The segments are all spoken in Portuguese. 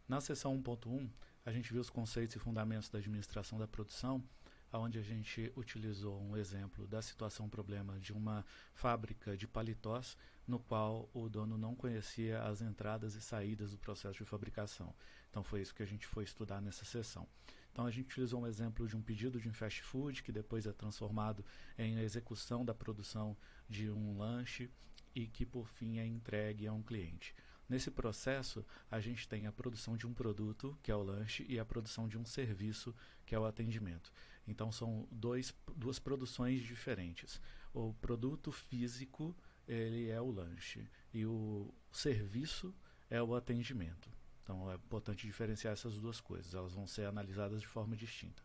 Na seção 1.1, a gente viu os conceitos e fundamentos da administração da produção, onde a gente utilizou um exemplo da situação problema de uma fábrica de paletós, no qual o dono não conhecia as entradas e saídas do processo de fabricação. Então foi isso que a gente foi estudar nessa sessão. Então a gente utilizou um exemplo de um pedido de um fast food, que depois é transformado em execução da produção de um lanche e que por fim é entregue a um cliente. Nesse processo, a gente tem a produção de um produto, que é o lanche, e a produção de um serviço, que é o atendimento. Então são duas produções diferentes. O produto físico, ele é o lanche, e o serviço é o atendimento. Então é importante diferenciar essas duas coisas, elas vão ser analisadas de forma distinta.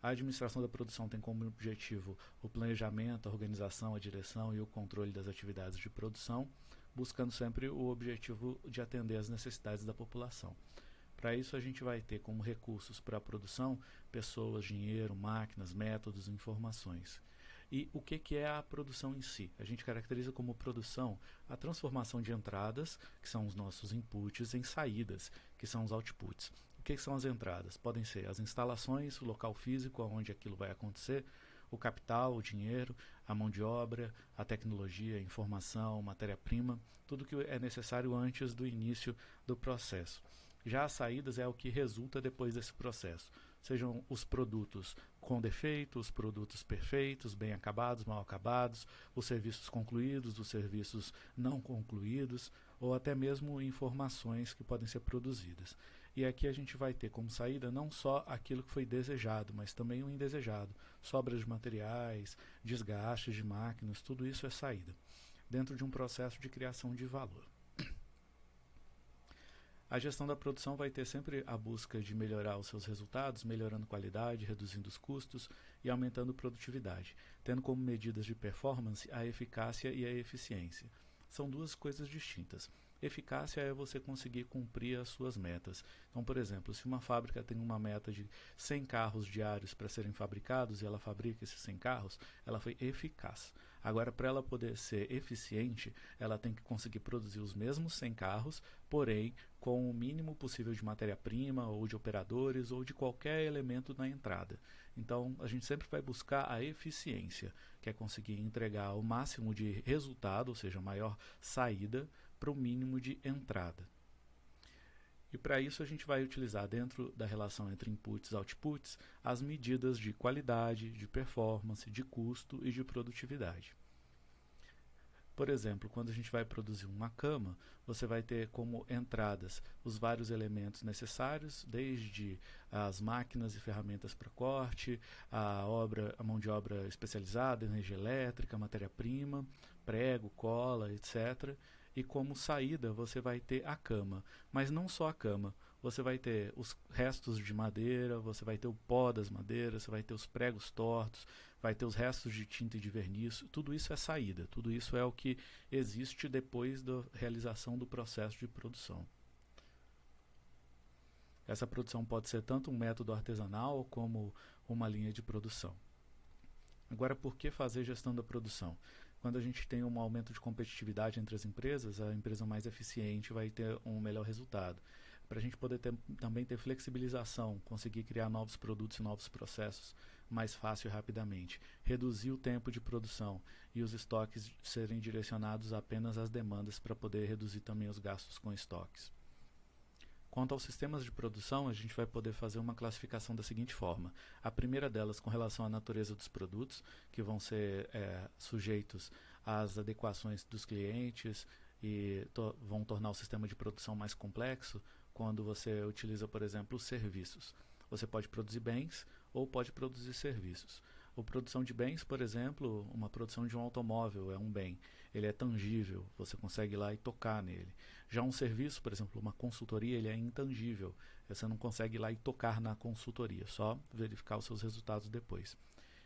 A administração da produção tem como objetivo o planejamento, a organização, a direção e o controle das atividades de produção, buscando sempre o objetivo de atender às necessidades da população. Para isso, a gente vai ter como recursos para a produção pessoas, dinheiro, máquinas, métodos, informações. E o que é a produção em si? A gente caracteriza como produção a transformação de entradas, que são os nossos inputs, em saídas, que são os outputs. O que são as entradas? Podem ser as instalações, o local físico onde aquilo vai acontecer, o capital, o dinheiro, a mão de obra, a tecnologia, a informação, matéria-prima, tudo que é necessário antes do início do processo. Já as saídas é o que resulta depois desse processo. Sejam os produtos com defeito, os produtos perfeitos, bem acabados, mal acabados, os serviços concluídos, os serviços não concluídos, ou até mesmo informações que podem ser produzidas. E aqui a gente vai ter como saída não só aquilo que foi desejado, mas também o indesejado. Sobras de materiais, desgastes de máquinas, tudo isso é saída, dentro de um processo de criação de valor. A gestão da produção vai ter sempre a busca de melhorar os seus resultados, melhorando qualidade, reduzindo os custos e aumentando produtividade, tendo como medidas de performance a eficácia e a eficiência. São duas coisas distintas. Eficácia é você conseguir cumprir as suas metas. Então, por exemplo, se uma fábrica tem uma meta de 100 carros diários para serem fabricados e ela fabrica esses 100 carros, ela foi eficaz. Agora, para ela poder ser eficiente, ela tem que conseguir produzir os mesmos 100 carros, porém com o mínimo possível de matéria-prima ou de operadores ou de qualquer elemento na entrada. Então, a gente sempre vai buscar a eficiência, que é conseguir entregar o máximo de resultado, ou seja, maior saída, para o mínimo de entrada. E para isso a gente vai utilizar dentro da relação entre inputs e outputs as medidas de qualidade, de performance, de custo e de produtividade. Por exemplo, quando a gente vai produzir uma cama, você vai ter como entradas os vários elementos necessários, desde as máquinas e ferramentas para corte, a mão de obra especializada, energia elétrica, matéria-prima, prego, cola, etc. E como saída você vai ter a cama, mas não só a cama, você vai ter os restos de madeira, você vai ter o pó das madeiras, você vai ter os pregos tortos, vai ter os restos de tinta e de verniz, tudo isso é saída, tudo isso é o que existe depois da realização do processo de produção. Essa produção pode ser tanto um método artesanal como uma linha de produção. Agora, por que fazer gestão da produção? Quando a gente tem um aumento de competitividade entre as empresas, a empresa mais eficiente vai ter um melhor resultado. Para a gente poder também ter flexibilização, conseguir criar novos produtos e novos processos mais fácil e rapidamente, reduzir o tempo de produção e os estoques serem direcionados apenas às demandas para poder reduzir também os gastos com estoques. Quanto aos sistemas de produção, a gente vai poder fazer uma classificação da seguinte forma. A primeira delas com relação à natureza dos produtos, que vão ser sujeitos às adequações dos clientes e vão tornar o sistema de produção mais complexo quando você utiliza, por exemplo, os serviços. Você pode produzir bens ou pode produzir serviços. A produção de bens, por exemplo, uma produção de um automóvel é um bem. Ele é tangível, você consegue ir lá e tocar nele. Já um serviço, por exemplo, uma consultoria, ele é intangível. Você não consegue ir lá e tocar na consultoria, só verificar os seus resultados depois.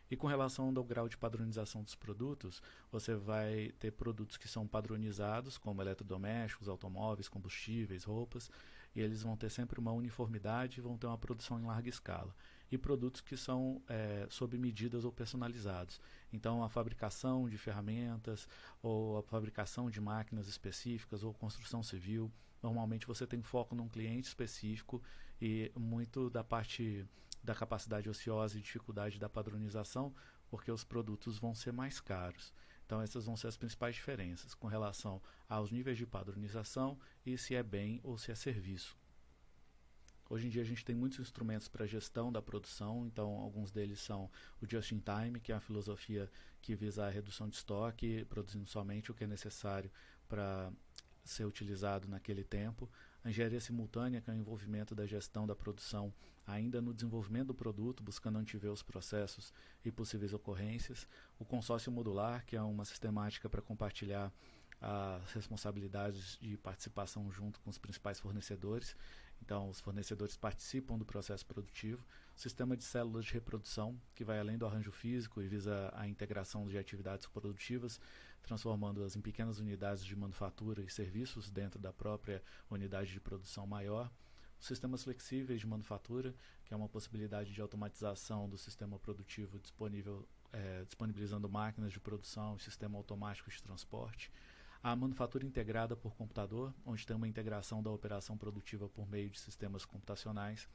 E com relação ao grau de padronização dos produtos, você vai ter produtos que são padronizados, como eletrodomésticos, automóveis, combustíveis, roupas, e eles vão ter sempre uma uniformidade e vão ter uma produção em larga escala. E produtos que são sob medidas ou personalizados. Então, a fabricação de ferramentas, ou a fabricação de máquinas específicas, ou construção civil, Normalmente você tem foco num cliente específico e muito da parte da capacidade ociosa e dificuldade da padronização, porque os produtos vão ser mais caros. Então essas vão ser as principais diferenças com relação aos níveis de padronização e se é bem ou se é serviço. Hoje em dia a gente tem muitos instrumentos para gestão da produção, então alguns deles são o Just-in-Time, que é a filosofia que visa a redução de estoque, produzindo somente o que é necessário para ser utilizado naquele tempo. A engenharia simultânea, que é o envolvimento da gestão da produção ainda no desenvolvimento do produto, buscando antever os processos e possíveis ocorrências. O consórcio modular, que é uma sistemática para compartilhar as responsabilidades de participação junto com os principais fornecedores. Então, os fornecedores participam do processo produtivo. O sistema de células de reprodução, que vai além do arranjo físico e visa a integração de atividades produtivas, transformando-as em pequenas unidades de manufatura e serviços dentro da própria unidade de produção maior. Os sistemas flexíveis de manufatura, que é uma possibilidade de automatização do sistema produtivo disponibilizando máquinas de produção e sistema automático de transporte. A manufatura integrada por computador, onde tem uma integração da operação produtiva por meio de sistemas computacionais.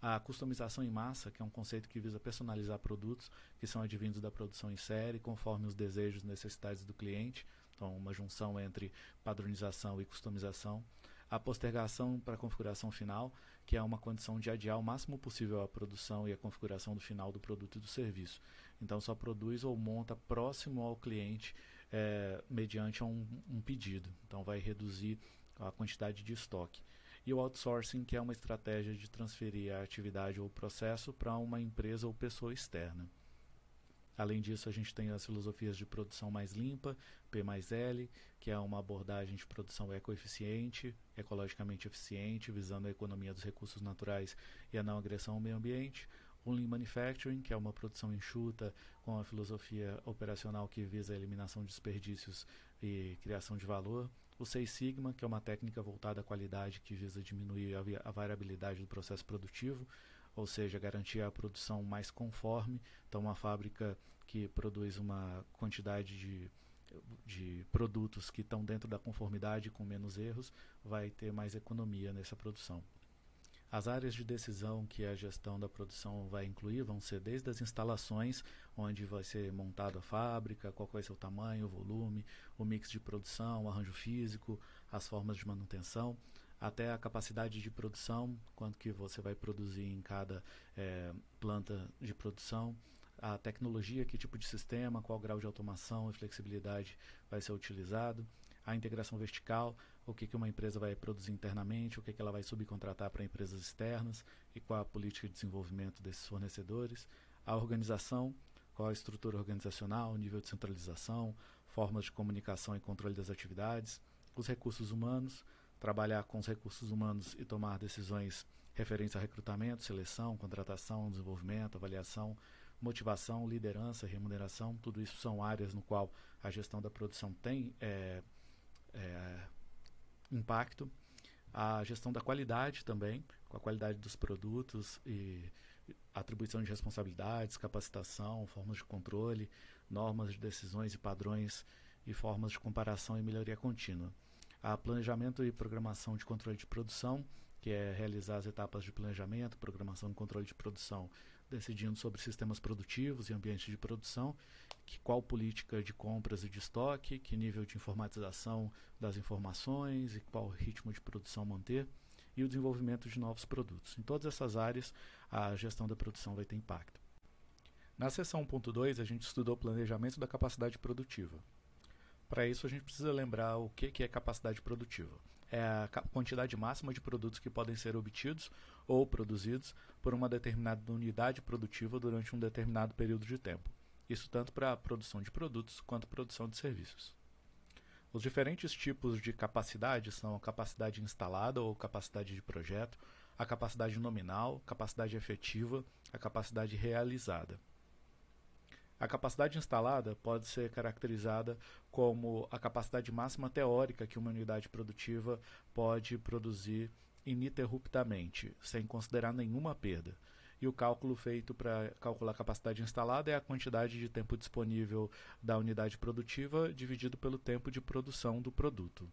A customização em massa, que é um conceito que visa personalizar produtos que são advindos da produção em série, conforme os desejos e necessidades do cliente. Então, uma junção entre padronização e customização. A postergação para a configuração final, que é uma condição de adiar o máximo possível a produção e a configuração do final do produto e do serviço. Então, só produz ou monta próximo ao cliente mediante um pedido. Então, vai reduzir a quantidade de estoque. E o outsourcing, que é uma estratégia de transferir a atividade ou processo para uma empresa ou pessoa externa. Além disso, a gente tem as filosofias de produção mais limpa, P mais L, que é uma abordagem de produção ecoeficiente, ecologicamente eficiente, visando a economia dos recursos naturais e a não agressão ao meio ambiente. O Lean Manufacturing, que é uma produção enxuta com a filosofia operacional que visa a eliminação de desperdícios e criação de valor. O Seis Sigma, que é uma técnica voltada à qualidade que visa diminuir a variabilidade do processo produtivo, ou seja, garantir a produção mais conforme. Então, uma fábrica que produz uma quantidade de produtos que estão dentro da conformidade com menos erros, vai ter mais economia nessa produção. As áreas de decisão que a gestão da produção vai incluir vão ser desde as instalações, onde vai ser montada a fábrica, qual vai ser o tamanho, o volume, o mix de produção, o arranjo físico, as formas de manutenção, até a capacidade de produção, quanto que você vai produzir em cada planta de produção, a tecnologia, que tipo de sistema, qual grau de automação e flexibilidade vai ser utilizado, a integração vertical, o que uma empresa vai produzir internamente, o que ela vai subcontratar para empresas externas e qual a política de desenvolvimento desses fornecedores, a organização, qual a estrutura organizacional, o nível de centralização, formas de comunicação e controle das atividades, os recursos humanos, trabalhar com os recursos humanos e tomar decisões referentes a recrutamento, seleção, contratação, desenvolvimento, avaliação, motivação, liderança, remuneração, tudo isso são áreas no qual a gestão da produção tem impacto. A gestão da qualidade também, com a qualidade dos produtos e atribuição de responsabilidades, capacitação, formas de controle, normas de decisões e padrões e formas de comparação e melhoria contínua. A planejamento e programação de controle de produção, que é realizar as etapas de planejamento, programação e controle de produção, decidindo sobre sistemas produtivos e ambientes de produção, qual política de compras e de estoque, que nível de informatização das informações e qual ritmo de produção manter, e o desenvolvimento de novos produtos. Em todas essas áreas, a gestão da produção vai ter impacto. Na seção 1.2, a gente estudou o planejamento da capacidade produtiva. Para isso, a gente precisa lembrar o que é capacidade produtiva. É a quantidade máxima de produtos que podem ser obtidos ou produzidos por uma determinada unidade produtiva durante um determinado período de tempo. Isso tanto para a produção de produtos quanto a produção de serviços. Os diferentes tipos de capacidade são a capacidade instalada ou capacidade de projeto, a capacidade nominal, capacidade efetiva, a capacidade realizada. A capacidade instalada pode ser caracterizada como a capacidade máxima teórica que uma unidade produtiva pode produzir ininterruptamente, sem considerar nenhuma perda. E o cálculo feito para calcular a capacidade instalada é a quantidade de tempo disponível da unidade produtiva dividido pelo tempo de produção do produto.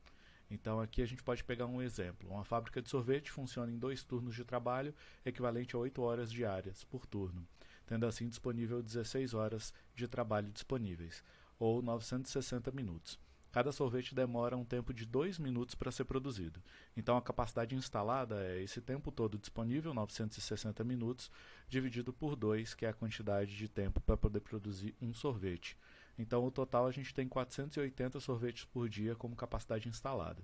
Então aqui a gente pode pegar um exemplo. Uma fábrica de sorvete funciona em 2 turnos de trabalho, equivalente a 8 horas diárias por turno, tendo assim disponível 16 horas de trabalho disponíveis, ou 960 minutos. Cada sorvete demora um tempo de 2 minutos para ser produzido. Então a capacidade instalada é esse tempo todo disponível, 960 minutos, dividido por 2, que é a quantidade de tempo para poder produzir um sorvete. Então, o total a gente tem 480 sorvetes por dia como capacidade instalada.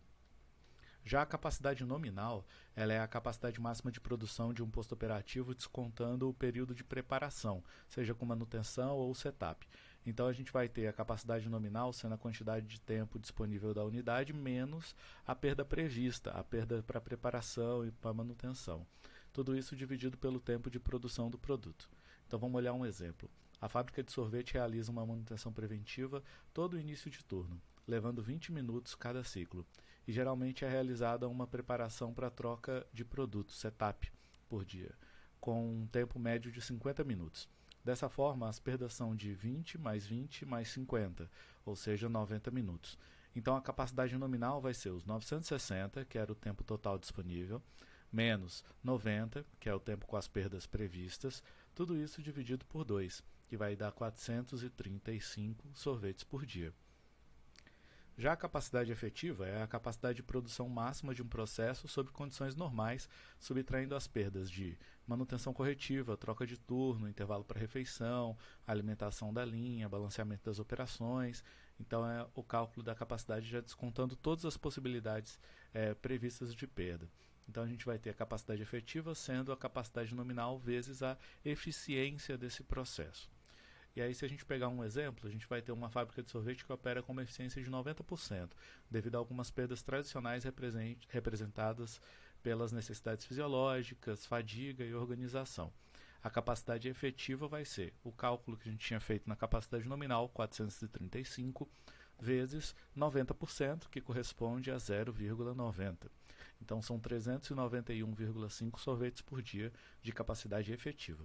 Já a capacidade nominal, ela é a capacidade máxima de produção de um posto operativo descontando o período de preparação, seja com manutenção ou setup. Então a gente vai ter a capacidade nominal sendo a quantidade de tempo disponível da unidade menos a perda prevista, a perda para preparação e para manutenção. Tudo isso dividido pelo tempo de produção do produto. Então vamos olhar um exemplo. A fábrica de sorvete realiza uma manutenção preventiva todo o início de turno, levando 20 minutos cada ciclo. E geralmente é realizada uma preparação para troca de produto, setup, por dia, com um tempo médio de 50 minutos. Dessa forma, as perdas são de 20 mais 50, ou seja, 90 minutos. Então a capacidade nominal vai ser os 960, que era o tempo total disponível, menos 90, que é o tempo com as perdas previstas, tudo isso dividido por 2, que vai dar 435 sorvetes por dia. Já a capacidade efetiva é a capacidade de produção máxima de um processo sob condições normais, subtraindo as perdas de manutenção corretiva, troca de turno, intervalo para refeição, alimentação da linha, balanceamento das operações. Então é o cálculo da capacidade já descontando todas as possibilidades previstas de perda. Então a gente vai ter a capacidade efetiva sendo a capacidade nominal vezes a eficiência desse processo. E aí, se a gente pegar um exemplo, a gente vai ter uma fábrica de sorvete que opera com uma eficiência de 90%, devido a algumas perdas tradicionais representadas pelas necessidades fisiológicas, fadiga e organização. A capacidade efetiva vai ser o cálculo que a gente tinha feito na capacidade nominal, 435, vezes 90%, que corresponde a 0,90. Então, são 391,5 sorvetes por dia de capacidade efetiva.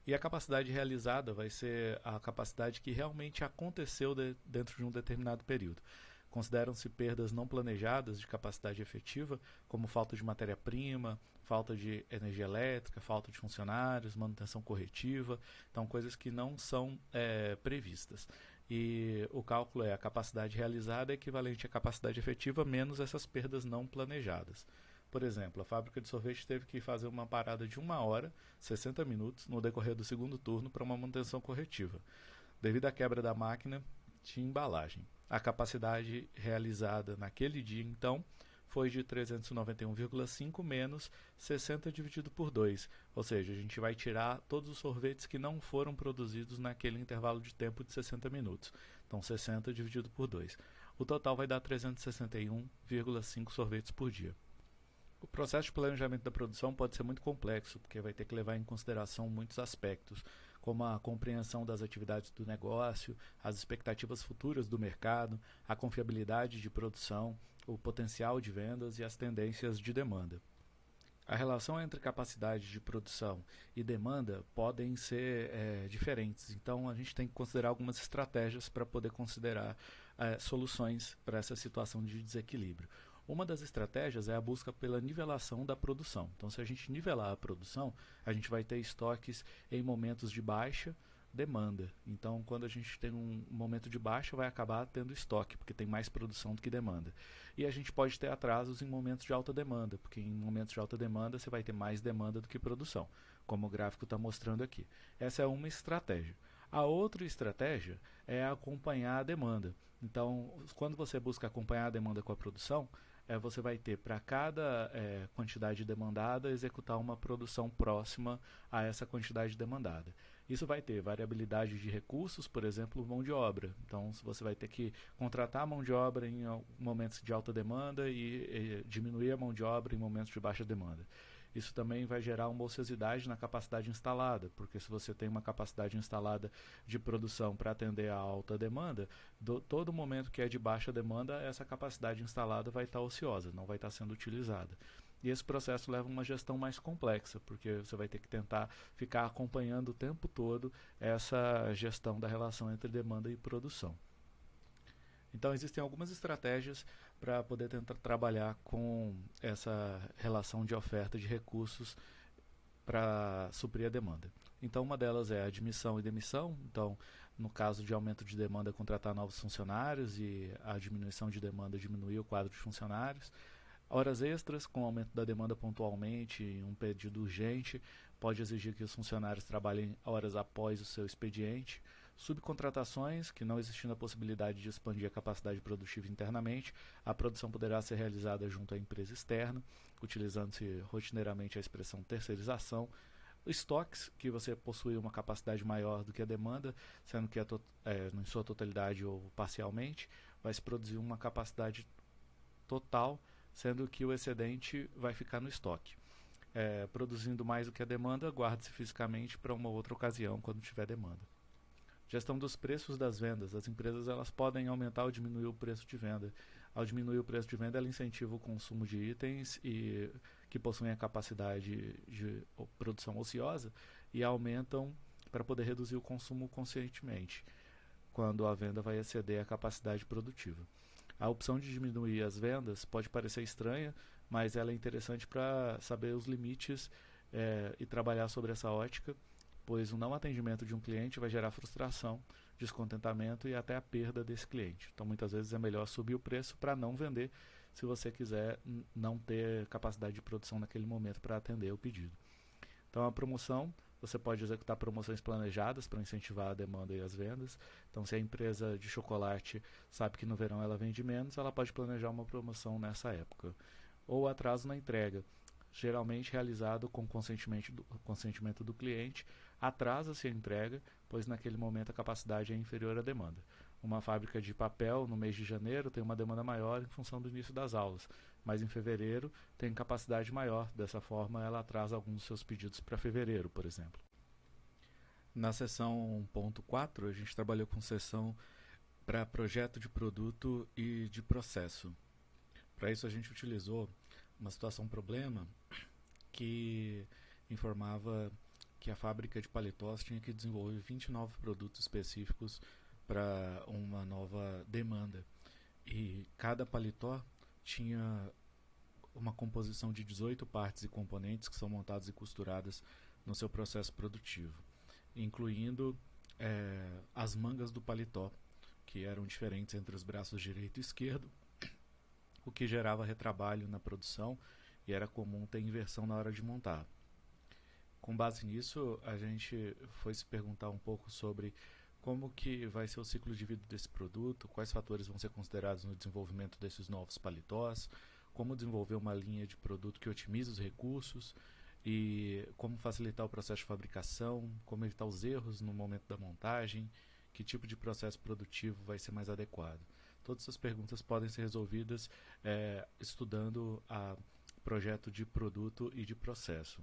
E a capacidade realizada vai ser a capacidade que realmente aconteceu dentro de um determinado período. Consideram-se perdas não planejadas de capacidade efetiva, como falta de matéria-prima, falta de energia elétrica, falta de funcionários, manutenção corretiva, então coisas que não são previstas. E o cálculo é a capacidade realizada equivalente à capacidade efetiva menos essas perdas não planejadas. Por exemplo, a fábrica de sorvete teve que fazer uma parada de 1 hora, 60 minutos, no decorrer do segundo turno para uma manutenção corretiva, devido à quebra da máquina de embalagem. A capacidade realizada naquele dia, então, foi de 391,5 menos 60 dividido por 2, ou seja, a gente vai tirar todos os sorvetes que não foram produzidos naquele intervalo de tempo de 60 minutos. Então, 60 dividido por 2. O total vai dar 361,5 sorvetes por dia. O processo de planejamento da produção pode ser muito complexo, porque vai ter que levar em consideração muitos aspectos, como a compreensão das atividades do negócio, as expectativas futuras do mercado, a confiabilidade de produção, o potencial de vendas e as tendências de demanda. A relação entre capacidade de produção e demanda podem ser diferentes, então a gente tem que considerar algumas estratégias para poder considerar soluções para essa situação de desequilíbrio. Uma das estratégias é a busca pela nivelação da produção. Então, se a gente nivelar a produção, a gente vai ter estoques em momentos de baixa demanda. Então, quando a gente tem um momento de baixa, vai acabar tendo estoque, porque tem mais produção do que demanda. E a gente pode ter atrasos em momentos de alta demanda, porque em momentos de alta demanda você vai ter mais demanda do que produção, como o gráfico está mostrando aqui. Essa é uma estratégia. A outra estratégia é acompanhar a demanda. Então, quando você busca acompanhar a demanda com a produção, você vai ter para cada quantidade demandada executar uma produção próxima a essa quantidade demandada. Isso vai ter variabilidade de recursos, por exemplo, mão de obra. Então, você vai ter que contratar mão de obra em momentos de alta demanda e diminuir a mão de obra em momentos de baixa demanda. Isso também vai gerar uma ociosidade na capacidade instalada, porque se você tem uma capacidade instalada de produção para atender a alta demanda, todo momento que é de baixa demanda, essa capacidade instalada vai estar ociosa, não vai estar sendo utilizada. E esse processo leva a uma gestão mais complexa, porque você vai ter que tentar ficar acompanhando o tempo todo essa gestão da relação entre demanda e produção. Então, existem algumas estratégias para poder tentar trabalhar com essa relação de oferta de recursos para suprir a demanda. Então, uma delas é a admissão e demissão. Então, no caso de aumento de demanda, contratar novos funcionários, e a diminuição de demanda diminuir o quadro de funcionários. Horas extras, com o aumento da demanda pontualmente e um pedido urgente, pode exigir que os funcionários trabalhem horas após o seu expediente. Subcontratações, que não existindo a possibilidade de expandir a capacidade produtiva internamente, a produção poderá ser realizada junto à empresa externa, utilizando-se rotineiramente a expressão terceirização. Estoques, que você possui uma capacidade maior do que a demanda, sendo que em sua totalidade ou parcialmente, vai se produzir uma capacidade total, sendo que o excedente vai ficar no estoque. Produzindo mais do que a demanda, guarde-se fisicamente para uma outra ocasião, quando tiver demanda. Gestão dos preços das vendas. As empresas elas podem aumentar ou diminuir o preço de venda. Ao diminuir o preço de venda, ela incentiva o consumo de itens que possuem a capacidade de produção ociosa e aumentam para poder reduzir o consumo conscientemente, quando a venda vai exceder a capacidade produtiva. A opção de diminuir as vendas pode parecer estranha, mas ela é interessante para saber os limites e trabalhar sobre essa ótica, pois o não atendimento de um cliente vai gerar frustração, descontentamento e até a perda desse cliente. Então, muitas vezes é melhor subir o preço para não vender, se você quiser não ter capacidade de produção naquele momento para atender o pedido. Então, a promoção, você pode executar promoções planejadas para incentivar a demanda e as vendas. Então, se a empresa de chocolate sabe que no verão ela vende menos, ela pode planejar uma promoção nessa época. Ou atraso na entrega, geralmente realizado com consentimento do cliente, atrasa-se a entrega, pois naquele momento a capacidade é inferior à demanda. Uma fábrica de papel no mês de janeiro tem uma demanda maior em função do início das aulas, mas em fevereiro tem capacidade maior, dessa forma ela atrasa alguns dos seus pedidos para fevereiro, por exemplo. Na seção 1.4, a gente trabalhou com seção para projeto de produto e de processo. Para isso a gente utilizou uma situação problema que informava que a fábrica de paletós tinha que desenvolver 29 produtos específicos para uma nova demanda. E cada paletó tinha uma composição de 18 partes e componentes que são montadas e costuradas no seu processo produtivo, incluindo as mangas do paletó, que eram diferentes entre os braços direito e esquerdo, o que gerava retrabalho na produção e era comum ter inversão na hora de montar. Com base nisso, a gente foi se perguntar um pouco sobre como que vai ser o ciclo de vida desse produto, quais fatores vão ser considerados no desenvolvimento desses novos paletós, como desenvolver uma linha de produto que otimize os recursos e como facilitar o processo de fabricação, como evitar os erros no momento da montagem, que tipo de processo produtivo vai ser mais adequado. Todas essas perguntas podem ser resolvidas estudando a projeto de produto e de processo.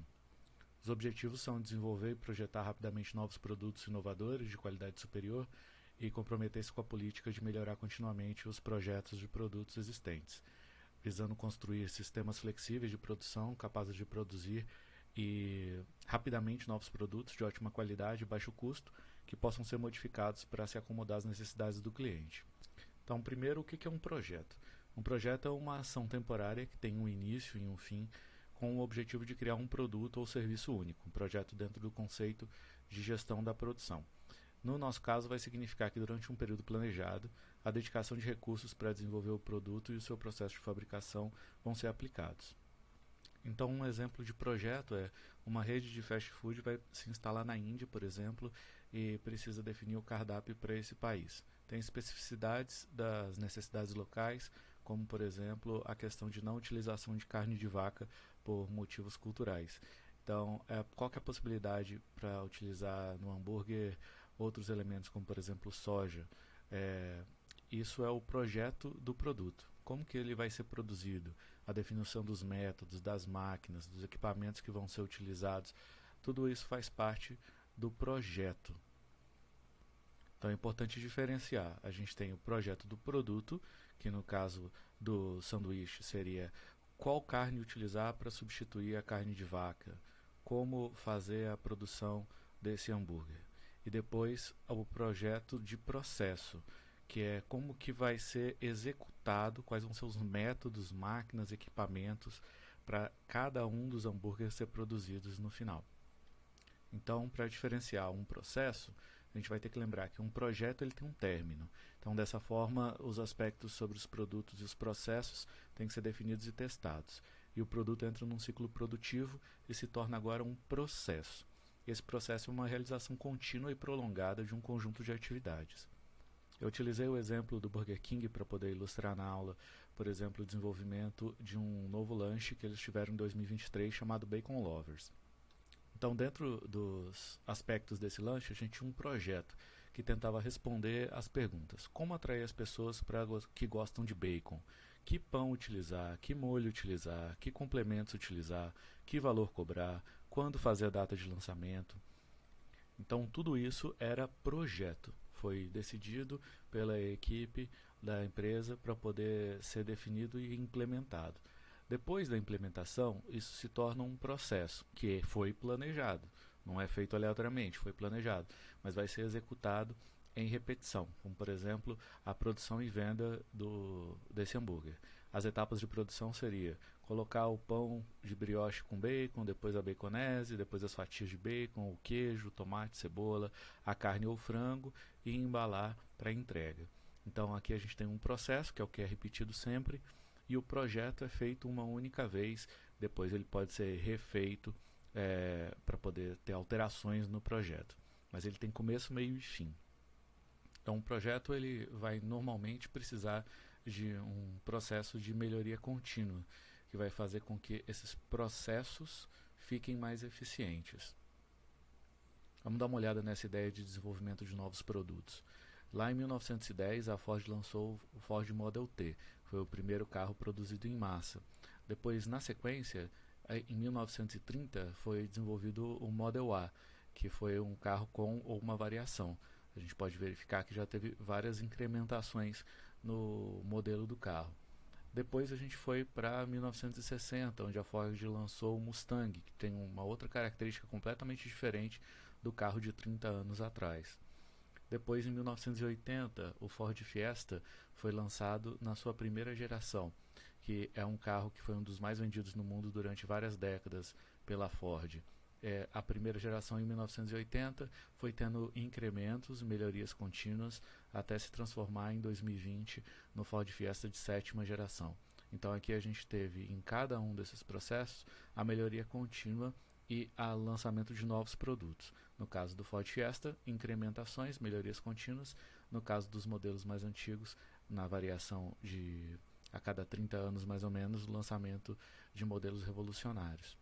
Os objetivos são desenvolver e projetar rapidamente novos produtos inovadores de qualidade superior e comprometer-se com a política de melhorar continuamente os projetos de produtos existentes, visando construir sistemas flexíveis de produção capazes de produzir rapidamente novos produtos de ótima qualidade e baixo custo que possam ser modificados para se acomodar às necessidades do cliente. Então, primeiro, o que é um projeto? Um projeto é uma ação temporária que tem um início e um fim, com o objetivo de criar um produto ou serviço único, um projeto dentro do conceito de gestão da produção. No nosso caso, vai significar que durante um período planejado, a dedicação de recursos para desenvolver o produto e o seu processo de fabricação vão ser aplicados. Então, um exemplo de projeto é uma rede de fast food vai se instalar na Índia, por exemplo, e precisa definir o cardápio para esse país. Tem especificidades das necessidades locais, como, por exemplo, a questão de não utilização de carne de vaca por motivos culturais. Então, qual que é a possibilidade para utilizar no hambúrguer outros elementos, como, por exemplo, soja? Isso é o projeto do produto. Como que ele vai ser produzido? A definição dos métodos, das máquinas, dos equipamentos que vão ser utilizados, tudo isso faz parte do projeto. Então é importante diferenciar. A gente tem o projeto do produto, que no caso do sanduíche seria qual carne utilizar para substituir a carne de vaca, como fazer a produção desse hambúrguer. E depois o projeto de processo, que é como que vai ser executado, quais vão ser os métodos, máquinas, equipamentos para cada um dos hambúrgueres ser produzidos no final. Então, para diferenciar um processo, a gente vai ter que lembrar que um projeto ele tem um término. Então, dessa forma, os aspectos sobre os produtos e os processos têm que ser definidos e testados. E o produto entra num ciclo produtivo e se torna agora um processo. Esse processo é uma realização contínua e prolongada de um conjunto de atividades. Eu utilizei o exemplo do Burger King para poder ilustrar na aula, por exemplo, o desenvolvimento de um novo lanche que eles tiveram em 2023 chamado Bacon Lovers. Então, dentro dos aspectos desse lanche, a gente tinha um projeto que tentava responder às perguntas: como atrair as pessoas que gostam de bacon? Que pão utilizar? Que molho utilizar? Que complementos utilizar? Que valor cobrar? Quando fazer a data de lançamento? Então, tudo isso era projeto. Foi decidido pela equipe da empresa para poder ser definido e implementado. Depois da implementação, isso se torna um processo que foi planejado. Não é feito aleatoriamente, foi planejado, mas vai ser executado em repetição, como por exemplo a produção e venda desse hambúrguer. As etapas de produção seria colocar o pão de brioche com bacon, depois a baconese, depois as fatias de bacon, o queijo, tomate, cebola, a carne ou frango e embalar para entrega. Então aqui a gente tem um processo, que é o que é repetido sempre, e o projeto é feito uma única vez, depois ele pode ser refeito para poder ter alterações no projeto. Mas ele tem começo, meio e fim. Então um projeto ele vai normalmente precisar de um processo de melhoria contínua, que vai fazer com que esses processos fiquem mais eficientes. Vamos dar uma olhada nessa ideia de desenvolvimento de novos produtos. Lá em 1910, a Ford lançou o Ford Model T, foi o primeiro carro produzido em massa. Depois, na sequência, em 1930, foi desenvolvido o Model A, que foi um carro com ou uma variação. A gente pode verificar que já teve várias incrementações no modelo do carro. Depois a gente foi para 1960, onde a Ford lançou o Mustang, que tem uma outra característica completamente diferente do carro de 30 anos atrás. Depois, em 1980, o Ford Fiesta foi lançado na sua primeira geração, que é um carro que foi um dos mais vendidos no mundo durante várias décadas pela Ford. A primeira geração, em 1980, foi tendo incrementos, melhorias contínuas, até se transformar em 2020 no Ford Fiesta de sétima geração. Então aqui a gente teve em cada um desses processos a melhoria contínua e o lançamento de novos produtos. No caso do Ford Fiesta, incrementações, melhorias contínuas. No caso dos modelos mais antigos, na variação de a cada 30 anos mais ou menos, o lançamento de modelos revolucionários.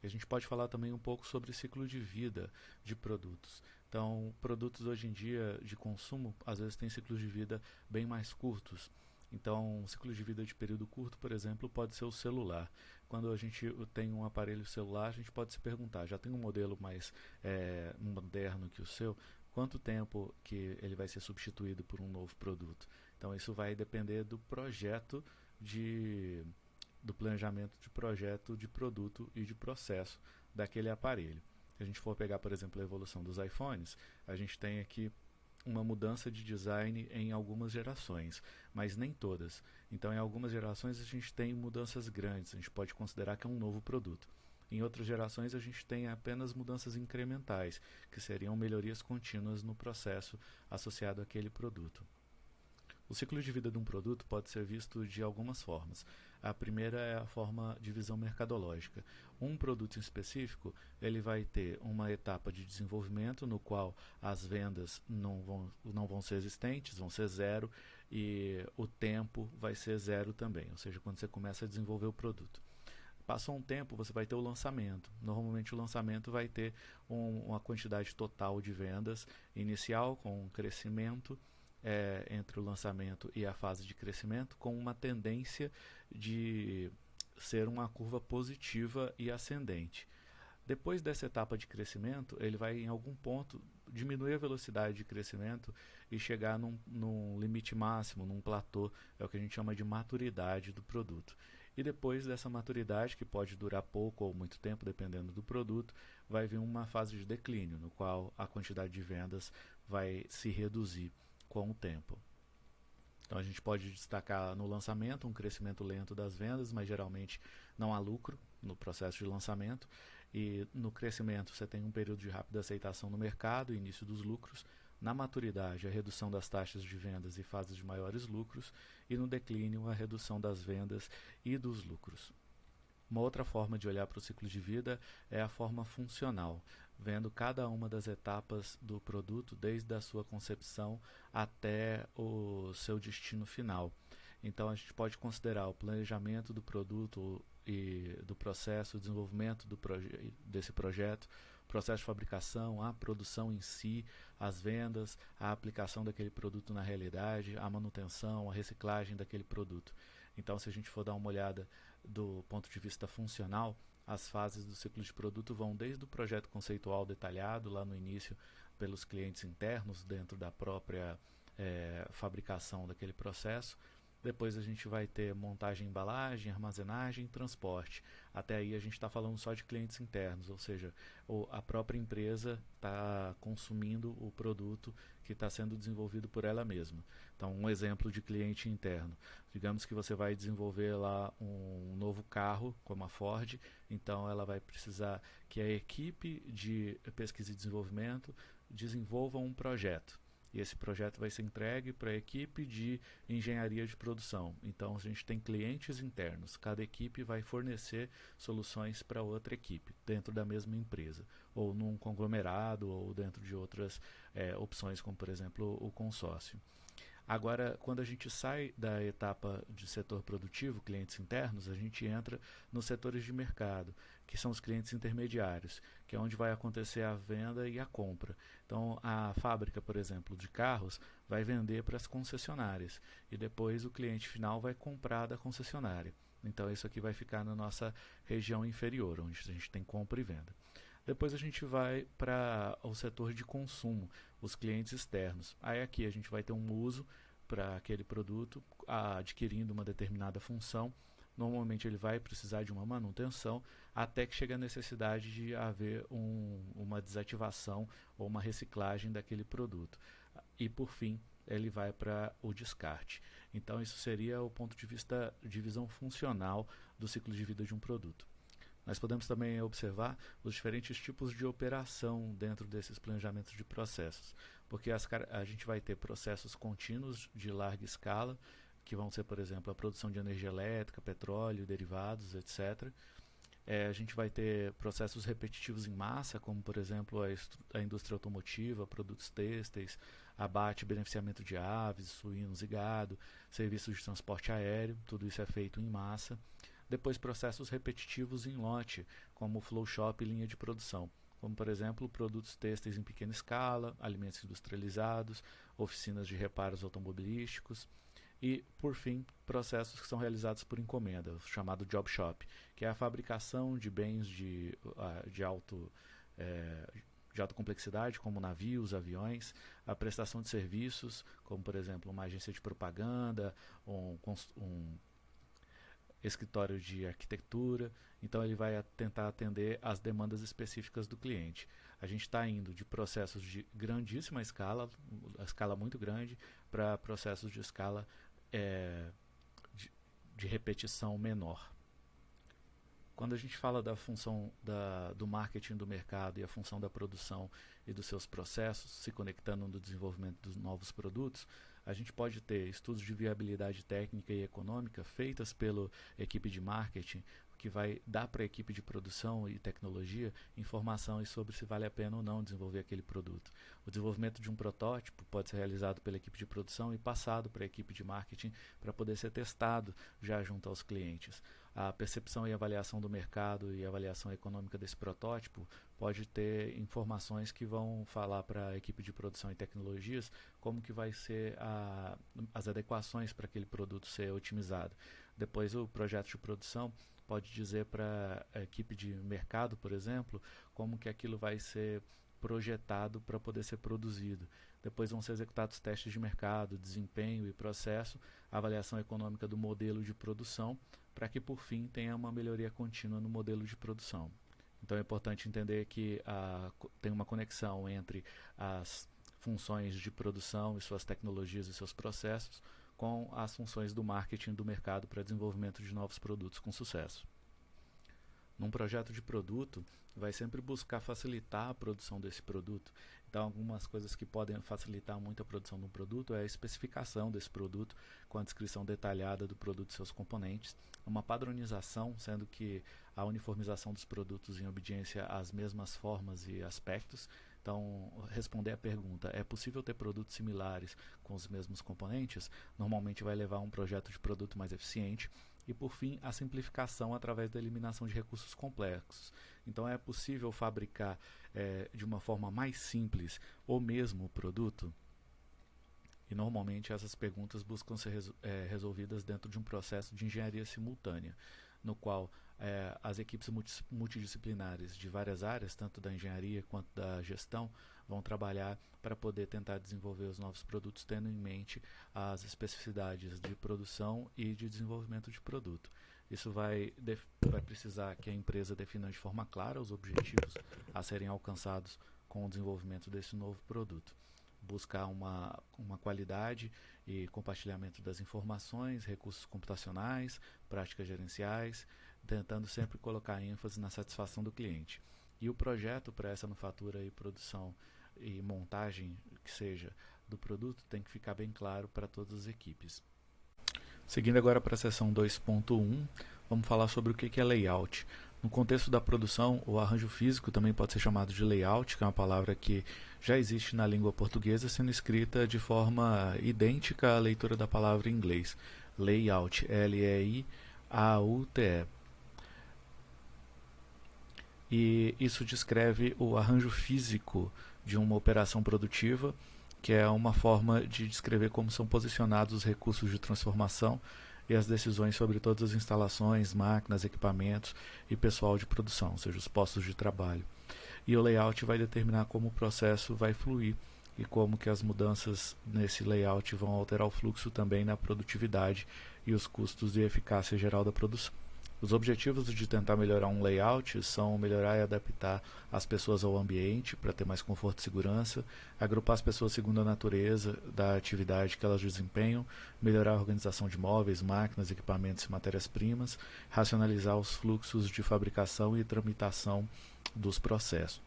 E a gente pode falar também um pouco sobre o ciclo de vida de produtos. Então, produtos hoje em dia de consumo, às vezes têm ciclos de vida bem mais curtos. Então, um ciclo de vida de período curto, por exemplo, pode ser o celular. Quando a gente tem um aparelho celular, a gente pode se perguntar, já tem um modelo mais moderno que o seu, quanto tempo que ele vai ser substituído por um novo produto? Então, isso vai depender do projeto do planejamento de projeto de produto e de processo daquele aparelho. Se a gente for pegar, por exemplo, a evolução dos iPhones, a gente tem aqui uma mudança de design em algumas gerações, mas nem todas. Então, em algumas gerações a gente tem mudanças grandes, a gente pode considerar que é um novo produto. Em outras gerações a gente tem apenas mudanças incrementais, que seriam melhorias contínuas no processo associado àquele produto. O ciclo de vida de um produto pode ser visto de algumas formas. A primeira é a forma de visão mercadológica. Um produto em específico, ele vai ter uma etapa de desenvolvimento no qual as vendas não vão ser existentes, vão ser zero, e o tempo vai ser zero também, ou seja, quando você começa a desenvolver o produto. Passou um tempo, você vai ter o lançamento. Normalmente o lançamento vai ter uma quantidade total de vendas inicial, com um crescimento entre o lançamento e a fase de crescimento, com uma tendência de ser uma curva positiva e ascendente. Depois dessa etapa de crescimento, ele vai em algum ponto diminuir a velocidade de crescimento e chegar num limite máximo, num platô, é o que a gente chama de maturidade do produto. E depois dessa maturidade, que pode durar pouco ou muito tempo, dependendo do produto, vai vir uma fase de declínio, no qual a quantidade de vendas vai se reduzir com o tempo. Então a gente pode destacar no lançamento um crescimento lento das vendas, mas geralmente não há lucro no processo de lançamento. E no crescimento você tem um período de rápida aceitação no mercado, início dos lucros. Na maturidade, a redução das taxas de vendas e fases de maiores lucros. E no declínio, a redução das vendas e dos lucros. Uma outra forma de olhar para o ciclo de vida é a forma funcional, vendo cada uma das etapas do produto, desde a sua concepção até o seu destino final. Então a gente pode considerar o planejamento do produto e do processo, o desenvolvimento desse projeto, o processo de fabricação, a produção em si, as vendas, a aplicação daquele produto na realidade, a manutenção, a reciclagem daquele produto. Então, se a gente for dar uma olhada do ponto de vista funcional, as fases do ciclo de produto vão desde o projeto conceitual detalhado, lá no início, pelos clientes internos, dentro da própria fabricação daquele processo. Depois a gente vai ter montagem, embalagem, armazenagem e transporte. Até aí a gente está falando só de clientes internos, ou seja, a própria empresa está consumindo o produto que está sendo desenvolvido por ela mesma. Então, um exemplo de cliente interno. Digamos que você vai desenvolver lá um novo carro, como a Ford, então ela vai precisar que a equipe de pesquisa e desenvolvimento desenvolva um projeto. E esse projeto vai ser entregue para a equipe de engenharia de produção. Então, a gente tem clientes internos. Cada equipe vai fornecer soluções para outra equipe, dentro da mesma empresa. Ou num conglomerado, ou dentro de outras opções, como, por exemplo, o consórcio. Agora, quando a gente sai da etapa de setor produtivo, clientes internos, a gente entra nos setores de mercado, que são os clientes intermediários, que é onde vai acontecer a venda e a compra. Então, a fábrica, por exemplo, de carros, vai vender para as concessionárias e depois o cliente final vai comprar da concessionária. Então, isso aqui vai ficar na nossa região inferior, onde a gente tem compra e venda. Depois a gente vai para o setor de consumo, os clientes externos. Aí aqui a gente vai ter um uso para aquele produto, adquirindo uma determinada função. Normalmente ele vai precisar de uma manutenção, até que chega a necessidade de haver uma desativação ou uma reciclagem daquele produto. E por fim, ele vai para o descarte. Então isso seria o ponto de vista de visão funcional do ciclo de vida de um produto. Nós podemos também observar os diferentes tipos de operação dentro desses planejamentos de processos, porque a gente vai ter processos contínuos de larga escala, que vão ser, por exemplo, a produção de energia elétrica, petróleo, derivados, etc. A gente vai ter processos repetitivos em massa, como, por exemplo, a indústria automotiva, produtos têxteis, abate e beneficiamento de aves, suínos e gado, serviços de transporte aéreo, tudo isso é feito em massa. Depois, processos repetitivos em lote, como flow shop e linha de produção, como, por exemplo, produtos têxteis em pequena escala, alimentos industrializados, oficinas de reparos automobilísticos. E, por fim, processos que são realizados por encomenda, o chamado job shop, que é a fabricação de bens de alta complexidade, como navios, aviões, a prestação de serviços, como, por exemplo, uma agência de propaganda, um escritório de arquitetura. Então ele vai tentar atender às demandas específicas do cliente. A gente está indo de processos de grandíssima escala, a escala muito grande, para processos de escala de repetição menor. Quando a gente fala da função do marketing do mercado e a função da produção e dos seus processos, se conectando no desenvolvimento dos novos produtos, a gente pode ter estudos de viabilidade técnica e econômica feitas pela equipe de marketing, que vai dar para a equipe de produção e tecnologia informações sobre se vale a pena ou não desenvolver aquele produto. O desenvolvimento de um protótipo pode ser realizado pela equipe de produção e passado para a equipe de marketing para poder ser testado já junto aos clientes. A percepção e avaliação do mercado e avaliação econômica desse protótipo pode ter informações que vão falar para a equipe de produção e tecnologias como que vai ser as adequações para aquele produto ser otimizado. Depois o projeto de produção pode dizer para a equipe de mercado, por exemplo, como que aquilo vai ser projetado para poder ser produzido. Depois vão ser executados testes de mercado, desempenho e processo, avaliação econômica do modelo de produção, para que por fim tenha uma melhoria contínua no modelo de produção. Então é importante entender que tem uma conexão entre as funções de produção e suas tecnologias e seus processos com as funções do marketing do mercado para desenvolvimento de novos produtos com sucesso. Num projeto de produto, vai sempre buscar facilitar a produção desse produto. Então, algumas coisas que podem facilitar muito a produção de um produto é a especificação desse produto, com a descrição detalhada do produto e seus componentes, uma padronização, sendo que a uniformização dos produtos em obediência às mesmas formas e aspectos. Então, responder à pergunta, é possível ter produtos similares com os mesmos componentes? Normalmente vai levar a um projeto de produto mais eficiente. E, por fim, a simplificação através da eliminação de recursos complexos. Então, é possível fabricar de uma forma mais simples o mesmo produto? E, normalmente, essas perguntas buscam ser resolvidas dentro de um processo de engenharia simultânea, no qual as equipes multidisciplinares de várias áreas, tanto da engenharia quanto da gestão, vão trabalhar para poder tentar desenvolver os novos produtos, tendo em mente as especificidades de produção e de desenvolvimento de produto. Isso vai precisar que a empresa defina de forma clara os objetivos a serem alcançados com o desenvolvimento desse novo produto. Buscar uma qualidade e compartilhamento das informações, recursos computacionais, práticas gerenciais, tentando sempre colocar ênfase na satisfação do cliente. E o projeto para essa manufatura e produção e montagem, que seja, do produto, tem que ficar bem claro para todas as equipes. Seguindo agora para a seção 2.1, vamos falar sobre o que é layout. No contexto da produção, o arranjo físico também pode ser chamado de layout, que é uma palavra que já existe na língua portuguesa, sendo escrita de forma idêntica à leitura da palavra em inglês. Layout, L-E-I-A-U-T-E. E isso descreve o arranjo físico de uma operação produtiva, que é uma forma de descrever como são posicionados os recursos de transformação e as decisões sobre todas as instalações, máquinas, equipamentos e pessoal de produção, ou seja, os postos de trabalho. E o layout vai determinar como o processo vai fluir e como que as mudanças nesse layout vão alterar o fluxo também na produtividade e os custos e eficácia geral da produção. Os objetivos de tentar melhorar um layout são melhorar e adaptar as pessoas ao ambiente para ter mais conforto e segurança, agrupar as pessoas segundo a natureza da atividade que elas desempenham, melhorar a organização de móveis, máquinas, equipamentos e matérias-primas, racionalizar os fluxos de fabricação e tramitação dos processos,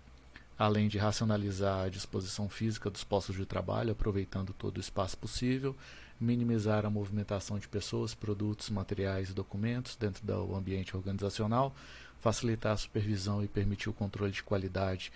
além de racionalizar a disposição física dos postos de trabalho, aproveitando todo o espaço possível, minimizar a movimentação de pessoas, produtos, materiais e documentos dentro do ambiente organizacional, facilitar a supervisão e permitir o controle de qualidade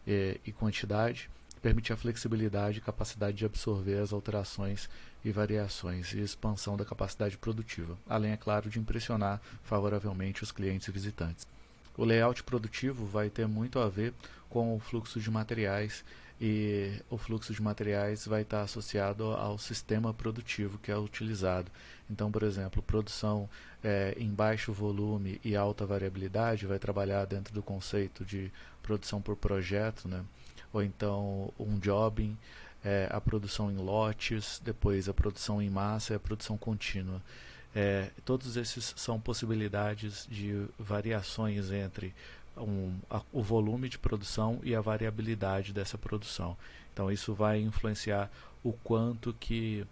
e quantidade, permitir a flexibilidade e capacidade de absorver as alterações e variações e expansão da capacidade produtiva, além, é claro, de impressionar favoravelmente os clientes e visitantes. O layout produtivo vai ter muito a ver com o fluxo de materiais, e o fluxo de materiais vai estar associado ao sistema produtivo que é utilizado. Então, por exemplo, produção em baixo volume e alta variabilidade vai trabalhar dentro do conceito de produção por projeto, né? Ou então um jobbing, a produção em lotes, depois a produção em massa e a produção contínua. Todos esses são possibilidades de variações entre o volume de produção e a variabilidade dessa produção. Então isso vai influenciar o quanto que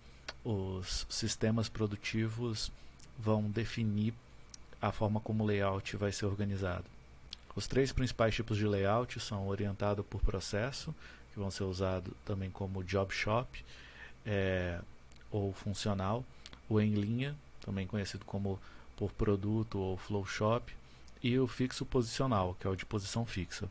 os sistemas produtivos vão definir a forma como o layout vai ser organizado. Os três principais tipos de layout são orientado por processo, que vão ser usados também como job shop ou funcional, o em linha, também conhecido como por produto ou flow shop, e o fixo posicional, que é o de posição fixa.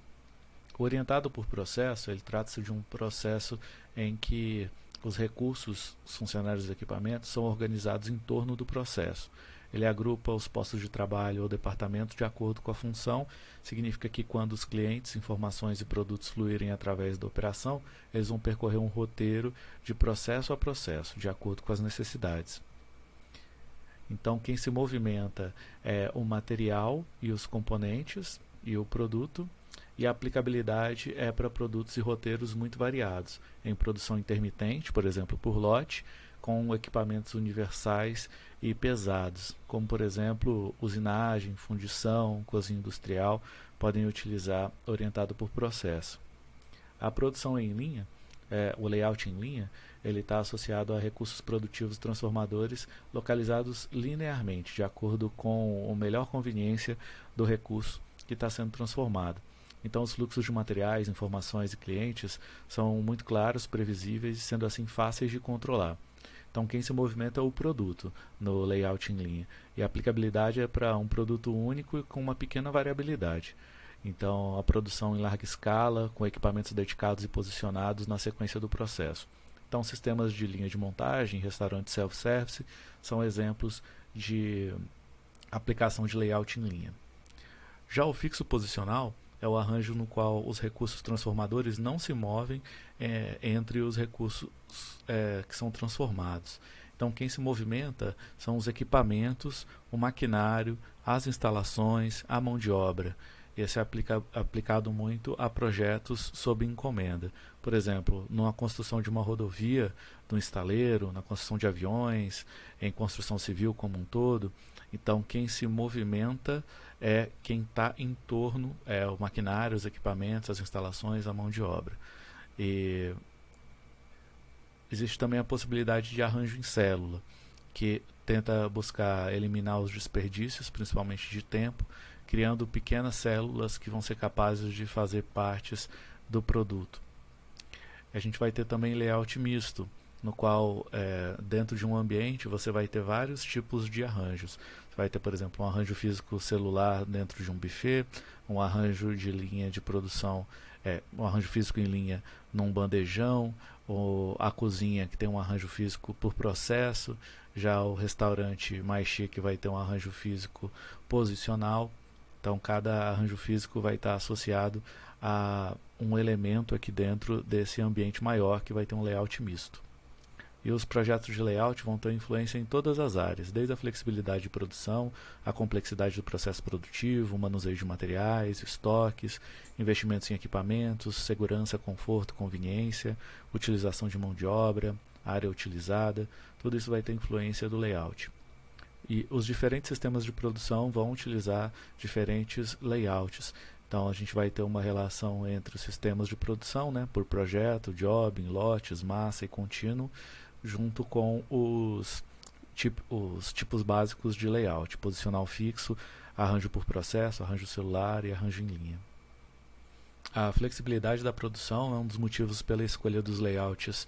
O orientado por processo, ele trata-se de um processo em que os recursos, os funcionários dos equipamentos, são organizados em torno do processo. Ele agrupa os postos de trabalho ou departamentos de acordo com a função. Significa que quando os clientes, informações e produtos fluírem através da operação, eles vão percorrer um roteiro de processo a processo, de acordo com as necessidades. Então, quem se movimenta é o material e os componentes e o produto, e a aplicabilidade é para produtos e roteiros muito variados, em produção intermitente, por exemplo, por lote, com equipamentos universais e pesados, como, por exemplo, usinagem, fundição, cozinha industrial, podem utilizar orientado por processo. A produção em linha o layout em linha, ele está associado a recursos produtivos transformadores localizados linearmente, de acordo com a melhor conveniência do recurso que está sendo transformado. Então, os fluxos de materiais, informações e clientes são muito claros, previsíveis e, sendo assim, fáceis de controlar. Então, quem se movimenta é o produto no layout em linha. E a aplicabilidade é para um produto único e com uma pequena variabilidade. Então, a produção em larga escala, com equipamentos dedicados e posicionados na sequência do processo. Então, sistemas de linha de montagem, restaurantes self-service, são exemplos de aplicação de layout em linha. Já o fixo posicional é o arranjo no qual os recursos transformadores não se movem entre os recursos que são transformados. Então, quem se movimenta são os equipamentos, o maquinário, as instalações, a mão de obra. Esse é aplicado muito a projetos sob encomenda. Por exemplo, numa construção de uma rodovia, no estaleiro, na construção de aviões, em construção civil como um todo. Então, quem se movimenta é quem está em torno, o maquinário, os equipamentos, as instalações, a mão de obra. E existe também a possibilidade de arranjo em célula, que tenta buscar eliminar os desperdícios, principalmente de tempo, criando pequenas células que vão ser capazes de fazer partes do produto. A gente vai ter também layout misto, no qual dentro de um ambiente você vai ter vários tipos de arranjos. Você vai ter, por exemplo, um arranjo físico celular dentro de um buffet, um arranjo de linha de produção, um arranjo físico em linha num bandejão, ou a cozinha que tem um arranjo físico por processo, já o restaurante mais chique vai ter um arranjo físico posicional. Então, cada arranjo físico vai estar associado a um elemento aqui dentro desse ambiente maior que vai ter um layout misto. E os projetos de layout vão ter influência em todas as áreas, desde a flexibilidade de produção, a complexidade do processo produtivo, o manuseio de materiais, estoques, investimentos em equipamentos, segurança, conforto, conveniência, utilização de mão de obra, área utilizada, tudo isso vai ter influência do layout. E os diferentes sistemas de produção vão utilizar diferentes layouts. Então, a gente vai ter uma relação entre os sistemas de produção, por projeto, job, em lotes, massa e contínuo, junto com os tipos básicos de layout, posicional fixo, arranjo por processo, arranjo celular e arranjo em linha. A flexibilidade da produção é um dos motivos pela escolha dos layouts.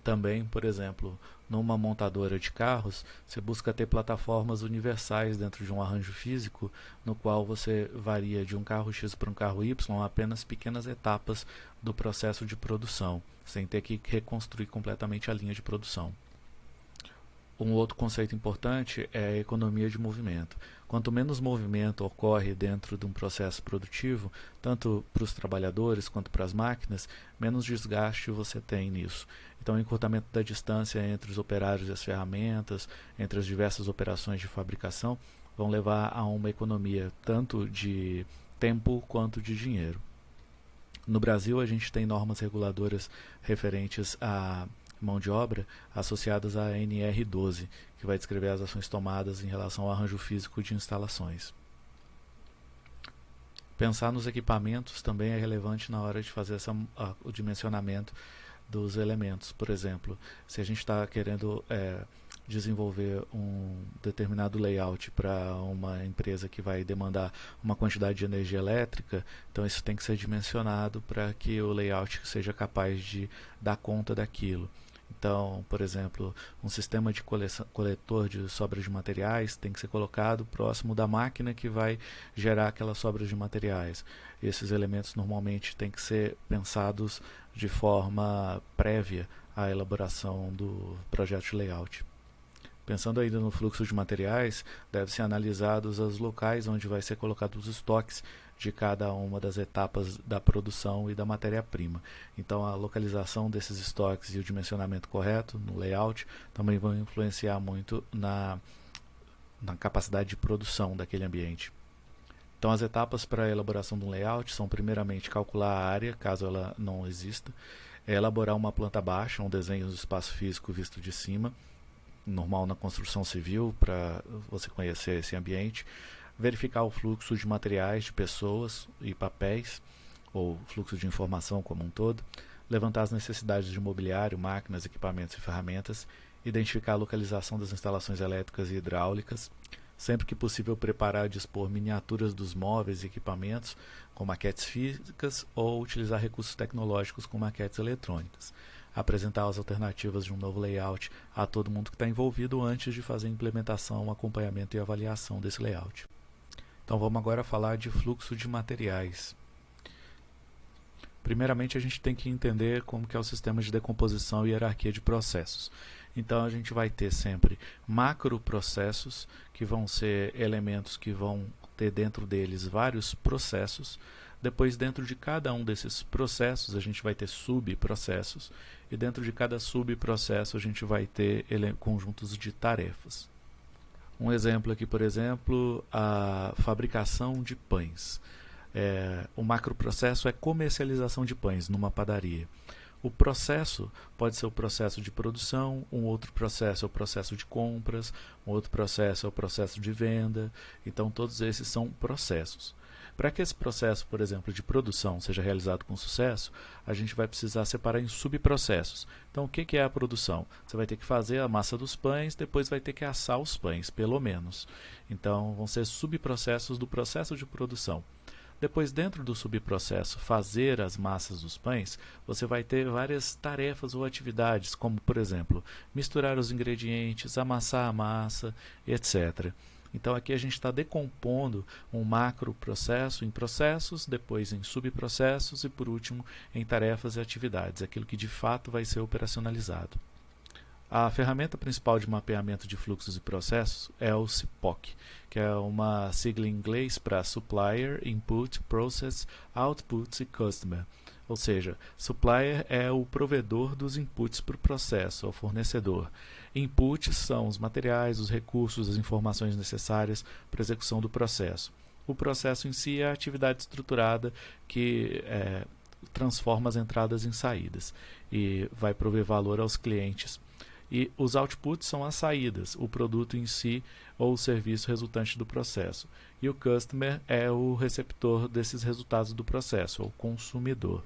Também, por exemplo, numa montadora de carros, você busca ter plataformas universais dentro de um arranjo físico, no qual você varia de um carro X para um carro Y apenas pequenas etapas do processo de produção, sem ter que reconstruir completamente a linha de produção. Um outro conceito importante é a economia de movimento. Quanto menos movimento ocorre dentro de um processo produtivo, tanto para os trabalhadores quanto para as máquinas, menos desgaste você tem nisso. Então, o encurtamento da distância entre os operários e as ferramentas, entre as diversas operações de fabricação, vão levar a uma economia tanto de tempo quanto de dinheiro. No Brasil, a gente tem normas reguladoras referentes à mão de obra associadas à NR12, que vai descrever as ações tomadas em relação ao arranjo físico de instalações. Pensar nos equipamentos também é relevante na hora de fazer o dimensionamento dos elementos. Por exemplo, se a gente está querendo desenvolver um determinado layout para uma empresa que vai demandar uma quantidade de energia elétrica, então isso tem que ser dimensionado para que o layout seja capaz de dar conta daquilo. Então, por exemplo, um sistema de coletor de sobras de materiais tem que ser colocado próximo da máquina que vai gerar aquelas sobras de materiais. Esses elementos normalmente têm que ser pensados de forma prévia à elaboração do projeto de layout. Pensando ainda no fluxo de materiais, deve ser analisados os locais onde vai ser colocados os estoques de cada uma das etapas da produção e da matéria-prima. Então, a localização desses estoques e o dimensionamento correto no layout também vão influenciar muito na capacidade de produção daquele ambiente. Então, as etapas para a elaboração de um layout são, primeiramente, calcular a área, caso ela não exista, elaborar uma planta baixa, um desenho do espaço físico visto de cima, normal na construção civil, para você conhecer esse ambiente, verificar o fluxo de materiais, de pessoas e papéis, ou fluxo de informação como um todo, levantar as necessidades de mobiliário, máquinas, equipamentos e ferramentas, identificar a localização das instalações elétricas e hidráulicas, sempre que possível preparar e dispor miniaturas dos móveis e equipamentos com maquetes físicas ou utilizar recursos tecnológicos com maquetes eletrônicas. Apresentar as alternativas de um novo layout a todo mundo que está envolvido antes de fazer a implementação, acompanhamento e avaliação desse layout. Então vamos agora falar de fluxo de materiais. Primeiramente a gente tem que entender como que é o sistema de decomposição e hierarquia de processos. Então a gente vai ter sempre macroprocessos, que vão ser elementos que vão ter dentro deles vários processos. Depois, dentro de cada um desses processos, a gente vai ter subprocessos. E dentro de cada subprocesso a gente vai ter conjuntos de tarefas. Um exemplo aqui, por exemplo, a fabricação de pães. O macroprocesso é comercialização de pães numa padaria. O processo pode ser o processo de produção, um outro processo é o processo de compras, um outro processo é o processo de venda. Então todos esses são processos. Para que esse processo, por exemplo, de produção seja realizado com sucesso, a gente vai precisar separar em subprocessos. Então o que é a produção? Você vai ter que fazer a massa dos pães, depois vai ter que assar os pães, pelo menos. Então vão ser subprocessos do processo de produção. Depois, dentro do subprocesso fazer as massas dos pães, você vai ter várias tarefas ou atividades, como, por exemplo, misturar os ingredientes, amassar a massa, etc. Então, aqui a gente está decompondo um macroprocesso em processos, depois em subprocessos e, por último, em tarefas e atividades, aquilo que de fato vai ser operacionalizado. A ferramenta principal de mapeamento de fluxos e processos é o CIPOC, que é uma sigla em inglês para Supplier, Input, Process, Outputs e Customer. Ou seja, Supplier é o provedor dos inputs para o processo, é o fornecedor. Inputs são os materiais, os recursos, as informações necessárias para a execução do processo. O processo em si é a atividade estruturada que transforma as entradas em saídas e vai prover valor aos clientes. E os outputs são as saídas, o produto em si ou o serviço resultante do processo. E o customer é o receptor desses resultados do processo, ou o consumidor.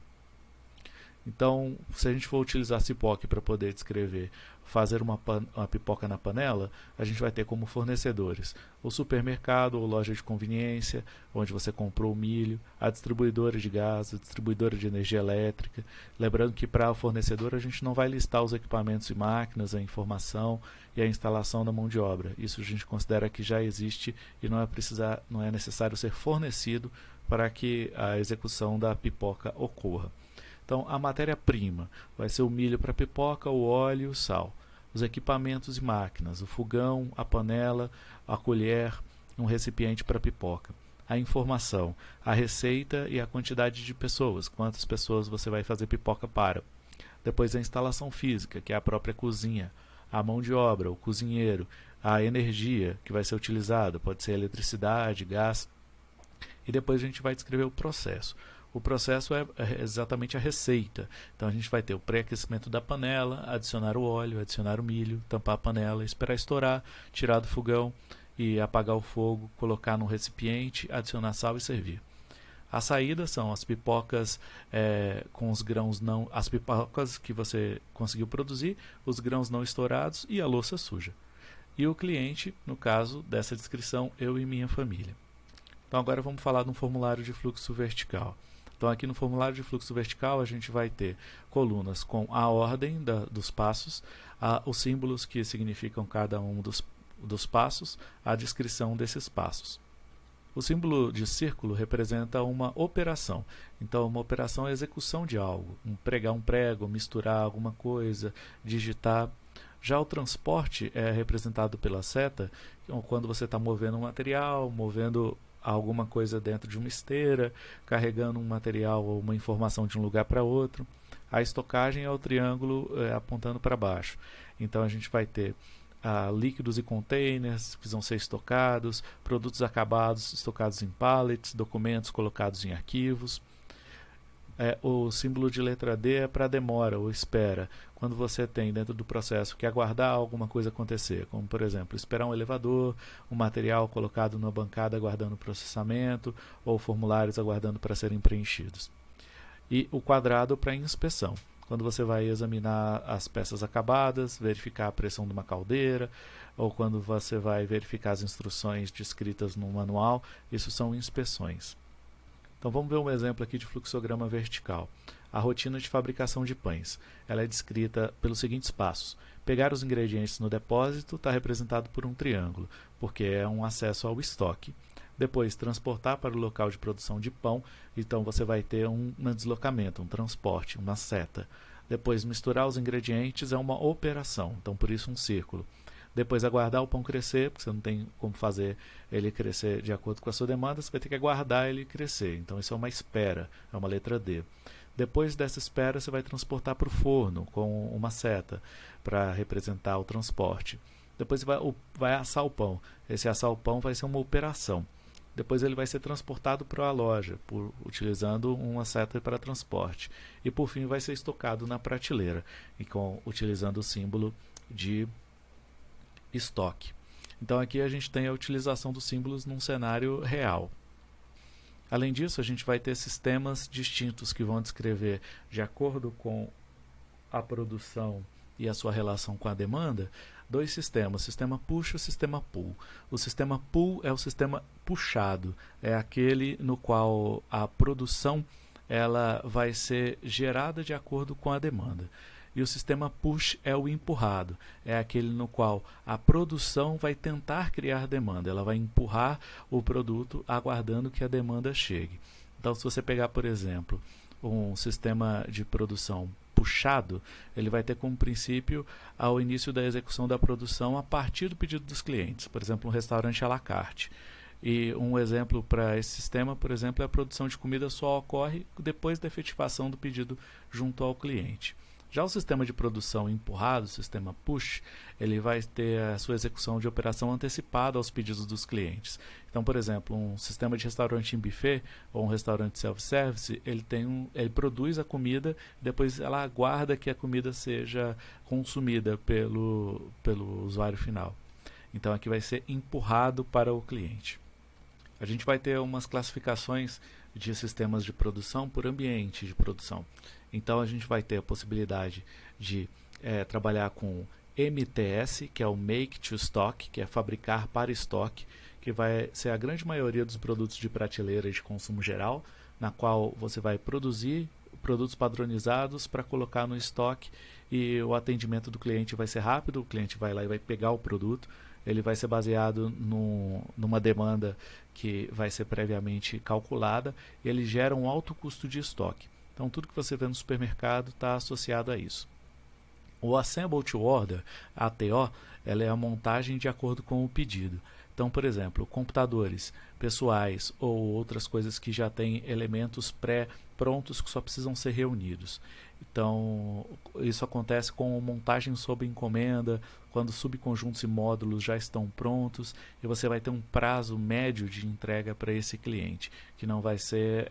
Então, se a gente for utilizar CIPOC para poder descrever fazer uma pipoca na panela, a gente vai ter como fornecedores o supermercado ou loja de conveniência, onde você comprou o milho, a distribuidora de gás, a distribuidora de energia elétrica. Lembrando que para o fornecedor a gente não vai listar os equipamentos e máquinas, a informação e a instalação da mão de obra. Isso a gente considera que já existe e não é necessário ser fornecido para que a execução da pipoca ocorra. Então, a matéria-prima vai ser o milho para pipoca, o óleo e o sal. Os equipamentos e máquinas, o fogão, a panela, a colher, um recipiente para pipoca. A informação, a receita e a quantidade de pessoas, quantas pessoas você vai fazer pipoca para. Depois a instalação física, que é a própria cozinha, a mão de obra, o cozinheiro, a energia que vai ser utilizada, pode ser eletricidade, gás. E depois a gente vai descrever o processo. O processo é exatamente a receita. Então a gente vai ter o pré-aquecimento da panela, adicionar o óleo, adicionar o milho, tampar a panela, esperar estourar, tirar do fogão e apagar o fogo, colocar no recipiente, adicionar sal e servir. A saída são as pipocas com os grãos não, as pipocas que você conseguiu produzir, os grãos não estourados e a louça suja. E o cliente, no caso dessa descrição, eu e minha família. Então agora vamos falar de um formulário de fluxo vertical. Então aqui no formulário de fluxo vertical a gente vai ter colunas com a ordem dos passos, os símbolos que significam cada um dos passos, a descrição desses passos. O símbolo de círculo representa uma operação. Então uma operação é a execução de algo, pregar um prego, misturar alguma coisa, digitar. Já o transporte é representado pela seta, quando você está movendo um material, movendo alguma coisa dentro de uma esteira, carregando um material ou uma informação de um lugar para outro. A estocagem é o triângulo apontando para baixo. Então a gente vai ter líquidos e containers que vão ser estocados, produtos acabados estocados em pallets, documentos colocados em arquivos. O símbolo de letra D é para demora ou espera, quando você tem dentro do processo que aguardar alguma coisa acontecer, como por exemplo, esperar um elevador, um material colocado numa bancada aguardando processamento, ou formulários aguardando para serem preenchidos. E o quadrado para inspeção. quando você vai examinar as peças acabadas, verificar a pressão de uma caldeira, ou quando você vai verificar as instruções descritas no manual, isso são inspeções. Então vamos ver um exemplo aqui de fluxograma vertical. A rotina de fabricação de pães. Ela é descrita pelos seguintes passos. Pegar os ingredientes no depósito está representado por um triângulo, porque é um acesso ao estoque. Depois, transportar para o local de produção de pão, então você vai ter um deslocamento, um transporte, uma seta. Depois, misturar os ingredientes é uma operação, então por isso um círculo. Depois, aguardar o pão crescer, porque você não tem como fazer ele crescer de acordo com a sua demanda, você vai ter que aguardar ele crescer. Então isso é uma espera, é uma letra D. Depois dessa espera, você vai transportar para o forno com uma seta para representar o transporte. Depois você vai assar o pão. Esse assar o pão vai ser uma operação. Depois ele vai ser transportado para a loja, utilizando uma seta para transporte. E por fim vai ser estocado na prateleira, utilizando o símbolo de estoque. Então aqui a gente tem a utilização dos símbolos num cenário real. Além disso, a gente vai ter sistemas distintos que vão descrever, de acordo com a produção e a sua relação com a demanda, dois sistemas, o sistema push e o sistema pull. O sistema pull é o sistema puxado, é aquele no qual a produção ela vai ser gerada de acordo com a demanda. E o sistema push é o empurrado, é aquele no qual a produção vai tentar criar demanda, ela vai empurrar o produto aguardando que a demanda chegue. Então, se você pegar, por exemplo, um sistema de produção puxado, ele vai ter como princípio ao início da execução da produção a partir do pedido dos clientes, por exemplo, um restaurante à la carte. E um exemplo para esse sistema, por exemplo, é a produção de comida só ocorre depois da efetivação do pedido junto ao cliente. Já o sistema de produção empurrado, o sistema push, ele vai ter a sua execução de operação antecipada aos pedidos dos clientes. Então, por exemplo, um sistema de restaurante em buffet ou um restaurante self-service, ele produz a comida, depois ela aguarda que a comida seja consumida pelo usuário final. Então, aqui vai ser empurrado para o cliente. A gente vai ter umas classificações de sistemas de produção por ambiente de produção. Então a gente vai ter a possibilidade de trabalhar com MTS, que é o Make to Stock, que é fabricar para estoque, que vai ser a grande maioria dos produtos de prateleira e de consumo geral, na qual você vai produzir produtos padronizados para colocar no estoque e o atendimento do cliente vai ser rápido, o cliente vai lá e vai pegar o produto, ele vai ser baseado numa demanda que vai ser previamente calculada, e ele gera um alto custo de estoque. Então, tudo que você vê no supermercado está associado a isso. O Assemble to Order, ATO, ela é a montagem de acordo com o pedido. Então, por exemplo, computadores pessoais ou outras coisas que já têm elementos pré-prontos que só precisam ser reunidos. Então, isso acontece com montagem sob encomenda, quando subconjuntos e módulos já estão prontos, e você vai ter um prazo médio de entrega para esse cliente, que não vai ser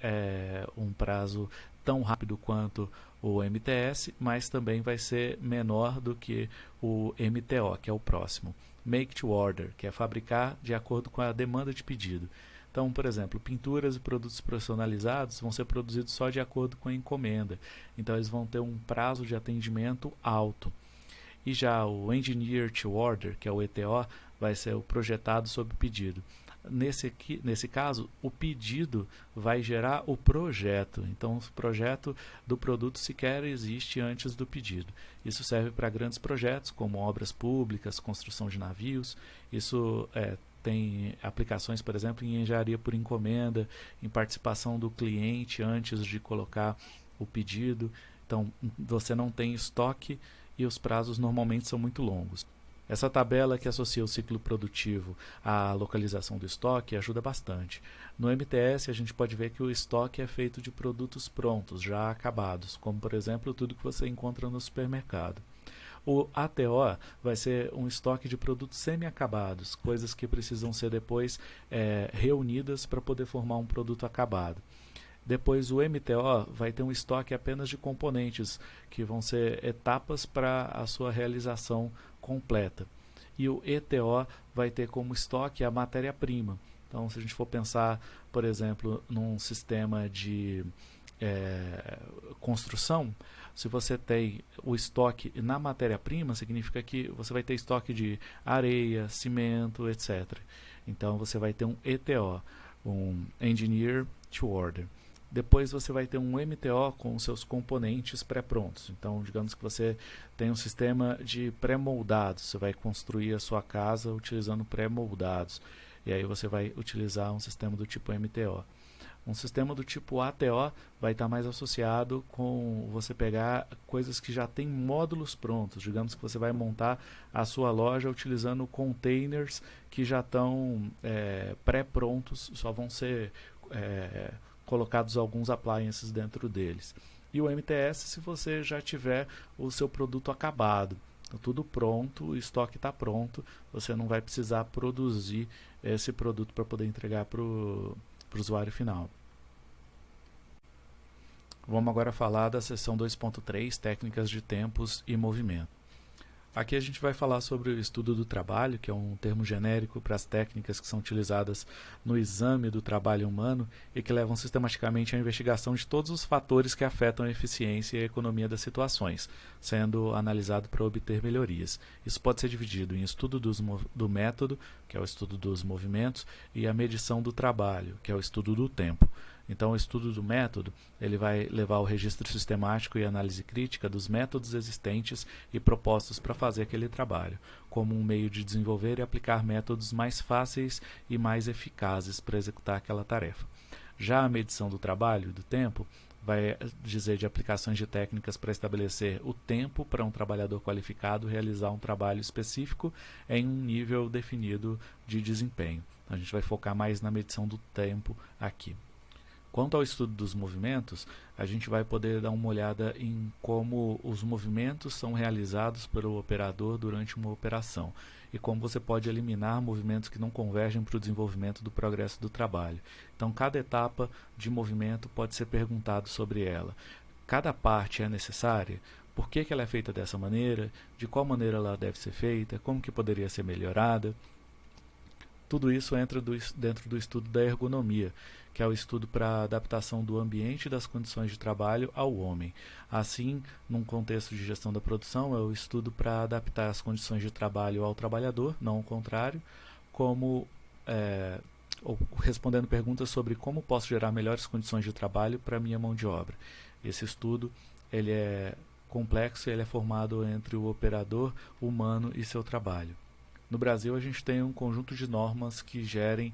um prazo tão rápido quanto o MTS, mas também vai ser menor do que o MTO, que é o próximo. Make to Order, que é fabricar de acordo com a demanda de pedido. Então, por exemplo, pinturas e produtos personalizados vão ser produzidos só de acordo com a encomenda. Então, eles vão ter um prazo de atendimento alto. E já o Engineer to Order, que é o ETO, vai ser o projetado sob pedido. Nesse caso, o pedido vai gerar o projeto. Então, o projeto do produto sequer existe antes do pedido. Isso serve para grandes projetos, como obras públicas, construção de navios. Isso tem aplicações, por exemplo, em engenharia por encomenda, em participação do cliente antes de colocar o pedido. Então, você não tem estoque e os prazos normalmente são muito longos. Essa tabela que associa o ciclo produtivo à localização do estoque ajuda bastante. No MTS, a gente pode ver que o estoque é feito de produtos prontos, já acabados, como, por exemplo, tudo que você encontra no supermercado. O ATO vai ser um estoque de produtos semi-acabados, coisas que precisam ser depois reunidas para poder formar um produto acabado. Depois o MTO vai ter um estoque apenas de componentes, que vão ser etapas para a sua realização completa. E o ETO vai ter como estoque a matéria-prima. Então, se a gente for pensar, por exemplo, num sistema de construção, se você tem o estoque na matéria-prima, significa que você vai ter estoque de areia, cimento, etc. Então você vai ter um ETO, um Engineer to Order. Depois você vai ter um MTO com seus componentes pré-prontos. Então, digamos que você tem um sistema de pré-moldados. Você vai construir a sua casa utilizando pré-moldados. E aí você vai utilizar um sistema do tipo MTO. Um sistema do tipo ATO vai estar mais associado com você pegar coisas que já têm módulos prontos. Digamos que você vai montar a sua loja utilizando containers que já estão pré-prontos, só vão ser colocados alguns appliances dentro deles. E o MTS, se você já tiver o seu produto acabado, tudo pronto, o estoque está pronto, você não vai precisar produzir esse produto para poder entregar para o usuário final. Vamos agora falar da seção 2.3, técnicas de tempos e movimento. Aqui a gente vai falar sobre o estudo do trabalho, que é um termo genérico para as técnicas que são utilizadas no exame do trabalho humano e que levam sistematicamente à investigação de todos os fatores que afetam a eficiência e a economia das situações, sendo analisado para obter melhorias. Isso pode ser dividido em estudo do método, que é o estudo dos movimentos, e a medição do trabalho, que é o estudo do tempo. Então, o estudo do método ele vai levar ao registro sistemático e análise crítica dos métodos existentes e propostos para fazer aquele trabalho, como um meio de desenvolver e aplicar métodos mais fáceis e mais eficazes para executar aquela tarefa. Já a medição do trabalho, do tempo, vai dizer de aplicações de técnicas para estabelecer o tempo para um trabalhador qualificado realizar um trabalho específico em um nível definido de desempenho. A gente vai focar mais na medição do tempo aqui. Quanto ao estudo dos movimentos, a gente vai poder dar uma olhada em como os movimentos são realizados pelo operador durante uma operação e como você pode eliminar movimentos que não convergem para o desenvolvimento do progresso do trabalho. Então, cada etapa de movimento pode ser perguntado sobre ela. Cada parte é necessária? Por que ela é feita dessa maneira? De qual maneira ela deve ser feita? Como que poderia ser melhorada? Tudo isso entra dentro do estudo da ergonomia, que é o estudo para a adaptação do ambiente e das condições de trabalho ao homem. Assim, num contexto de gestão da produção, é o estudo para adaptar as condições de trabalho ao trabalhador, não o contrário, ou respondendo perguntas sobre como posso gerar melhores condições de trabalho para a minha mão de obra. Esse estudo ele é complexo e ele é formado entre o operador humano e seu trabalho. No Brasil, a gente tem um conjunto de normas que gerem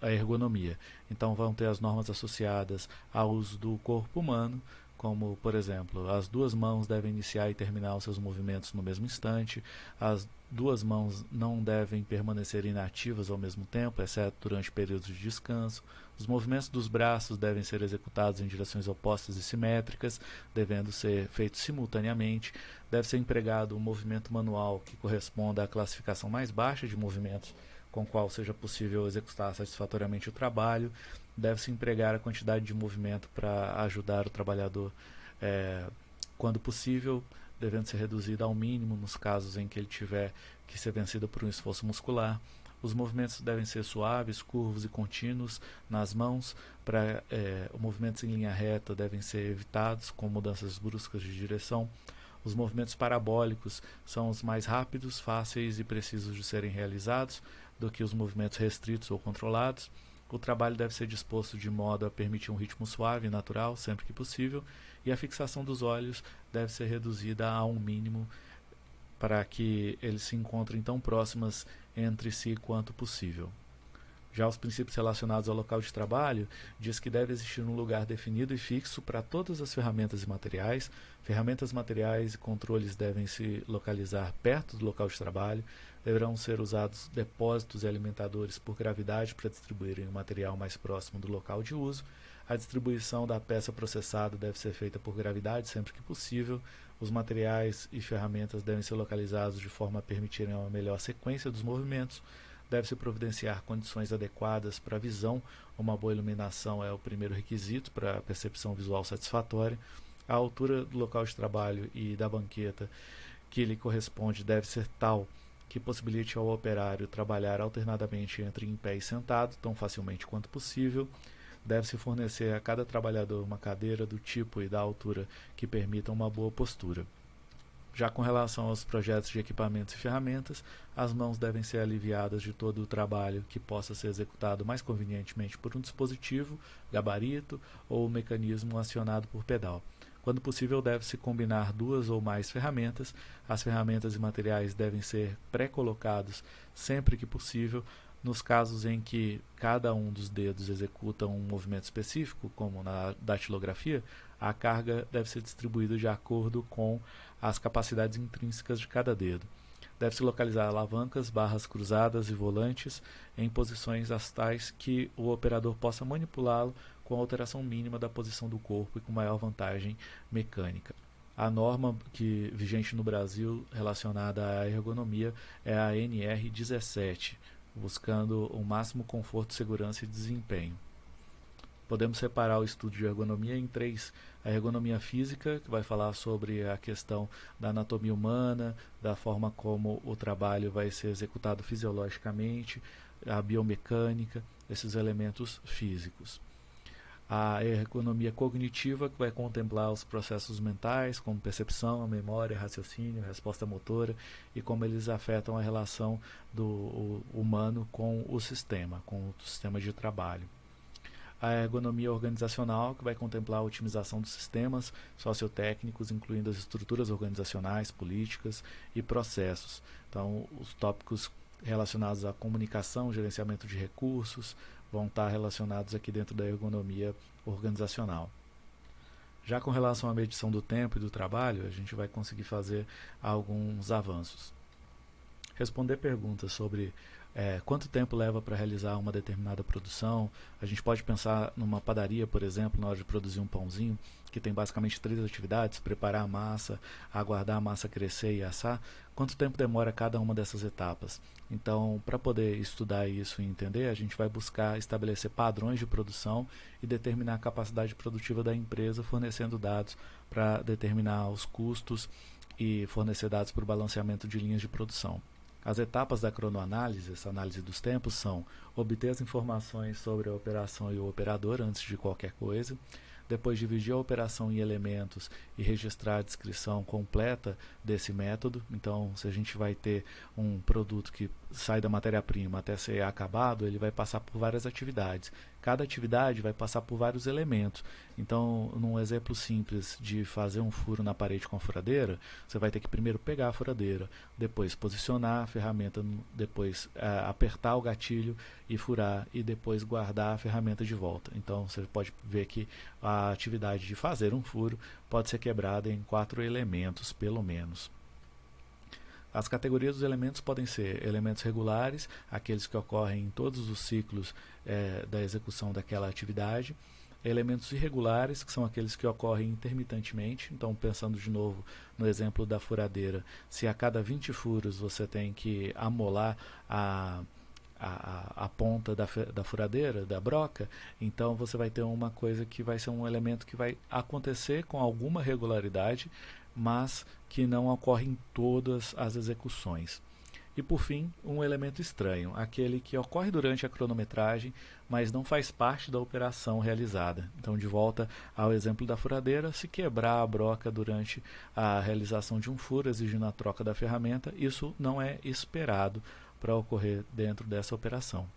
a ergonomia. Então, vão ter as normas associadas ao uso do corpo humano, como, por exemplo, as duas mãos devem iniciar e terminar os seus movimentos no mesmo instante, as duas mãos não devem permanecer inativas ao mesmo tempo, exceto durante períodos de descanso. Os movimentos dos braços devem ser executados em direções opostas e simétricas, devendo ser feitos simultaneamente. Deve ser empregado um movimento manual que corresponda à classificação mais baixa de movimentos com o qual seja possível executar satisfatoriamente o trabalho. Deve-se empregar a quantidade de movimento para ajudar o trabalhador quando possível, devendo ser reduzida ao mínimo nos casos em que ele tiver que ser vencido por um esforço muscular. Os movimentos devem ser suaves, curvos e contínuos nas mãos. Os movimentos em linha reta devem ser evitados com mudanças bruscas de direção. Os movimentos parabólicos são os mais rápidos, fáceis e precisos de serem realizados do que os movimentos restritos ou controlados. O trabalho deve ser disposto de modo a permitir um ritmo suave e natural, sempre que possível, e a fixação dos olhos deve ser reduzida a um mínimo para que eles se encontrem tão próximas entre si quanto possível. Já os princípios relacionados ao local de trabalho diz que deve existir um lugar definido e fixo para todas as ferramentas e materiais. Ferramentas, materiais e controles devem se localizar perto do local de trabalho. Deverão ser usados depósitos e alimentadores por gravidade para distribuírem o material mais próximo do local de uso. A distribuição da peça processada deve ser feita por gravidade sempre que possível. Os materiais e ferramentas devem ser localizados de forma a permitirem uma melhor sequência dos movimentos. Deve-se providenciar condições adequadas para a visão. Uma boa iluminação é o primeiro requisito para a percepção visual satisfatória. A altura do local de trabalho e da banqueta que lhe corresponde deve ser tal que possibilite ao operário trabalhar alternadamente entre em pé e sentado, tão facilmente quanto possível. deve-se fornecer a cada trabalhador uma cadeira do tipo e da altura que permitam uma boa postura. Já com relação aos projetos de equipamentos e ferramentas, as mãos devem ser aliviadas de todo o trabalho que possa ser executado mais convenientemente por um dispositivo, gabarito ou mecanismo acionado por pedal. Quando possível, deve-se combinar duas ou mais ferramentas. As ferramentas e materiais devem ser pré-colocados sempre que possível. Nos casos em que cada um dos dedos executa um movimento específico, como na datilografia, a carga deve ser distribuída de acordo com as capacidades intrínsecas de cada dedo. Deve-se localizar alavancas, barras cruzadas e volantes em posições as tais que o operador possa manipulá-lo com a alteração mínima da posição do corpo e com maior vantagem mecânica. A norma vigente no Brasil relacionada à ergonomia é a NR17, buscando o máximo conforto, segurança e desempenho. Podemos separar o estudo de ergonomia em três: a ergonomia física, que vai falar sobre a questão da anatomia humana, da forma como o trabalho vai ser executado fisiologicamente, a biomecânica, esses elementos físicos. A ergonomia cognitiva, que vai contemplar os processos mentais, como percepção, memória, raciocínio, resposta motora, e como eles afetam a relação do humano com o sistema de trabalho. A ergonomia organizacional, que vai contemplar a otimização dos sistemas sociotécnicos, incluindo as estruturas organizacionais, políticas e processos. Então, os tópicos relacionados à comunicação, gerenciamento de recursos, vão estar relacionados aqui dentro da ergonomia organizacional. Já com relação à medição do tempo e do trabalho, a gente vai conseguir fazer alguns avanços. Responder perguntas sobre quanto tempo leva para realizar uma determinada produção. A gente pode pensar numa padaria, por exemplo, na hora de produzir um pãozinho, que tem basicamente 3 atividades: preparar a massa, aguardar a massa crescer e assar. Quanto tempo demora cada uma dessas etapas? Então, para poder estudar isso e entender, a gente vai buscar estabelecer padrões de produção e determinar a capacidade produtiva da empresa, fornecendo dados para determinar os custos e fornecer dados para o balanceamento de linhas de produção. As etapas da cronoanálise, essa análise dos tempos, são obter as informações sobre a operação e o operador antes de qualquer coisa, depois dividir a operação em elementos e registrar a descrição completa desse método. Então, se a gente vai ter um produto que sai da matéria-prima até ser acabado, ele vai passar por várias atividades. Cada atividade vai passar por vários elementos. Então, num exemplo simples de fazer um furo na parede com a furadeira, você vai ter que primeiro pegar a furadeira, depois posicionar a ferramenta, depois apertar o gatilho e furar, e depois guardar a ferramenta de volta. Então, você pode ver que a atividade de fazer um furo pode ser quebrada em 4 elementos, pelo menos. As categorias dos elementos podem ser elementos regulares, aqueles que ocorrem em todos os ciclos da execução daquela atividade; elementos irregulares, que são aqueles que ocorrem intermitentemente. Então, pensando de novo no exemplo da furadeira, se a cada 20 furos você tem que amolar a ponta da furadeira, da broca, então você vai ter uma coisa que vai ser um elemento que vai acontecer com alguma regularidade, mas que não ocorre em todas as execuções. E por fim, um elemento estranho, aquele que ocorre durante a cronometragem, mas não faz parte da operação realizada. Então, de volta ao exemplo da furadeira, se quebrar a broca durante a realização de um furo, exigindo a troca da ferramenta, isso não é esperado para ocorrer dentro dessa operação.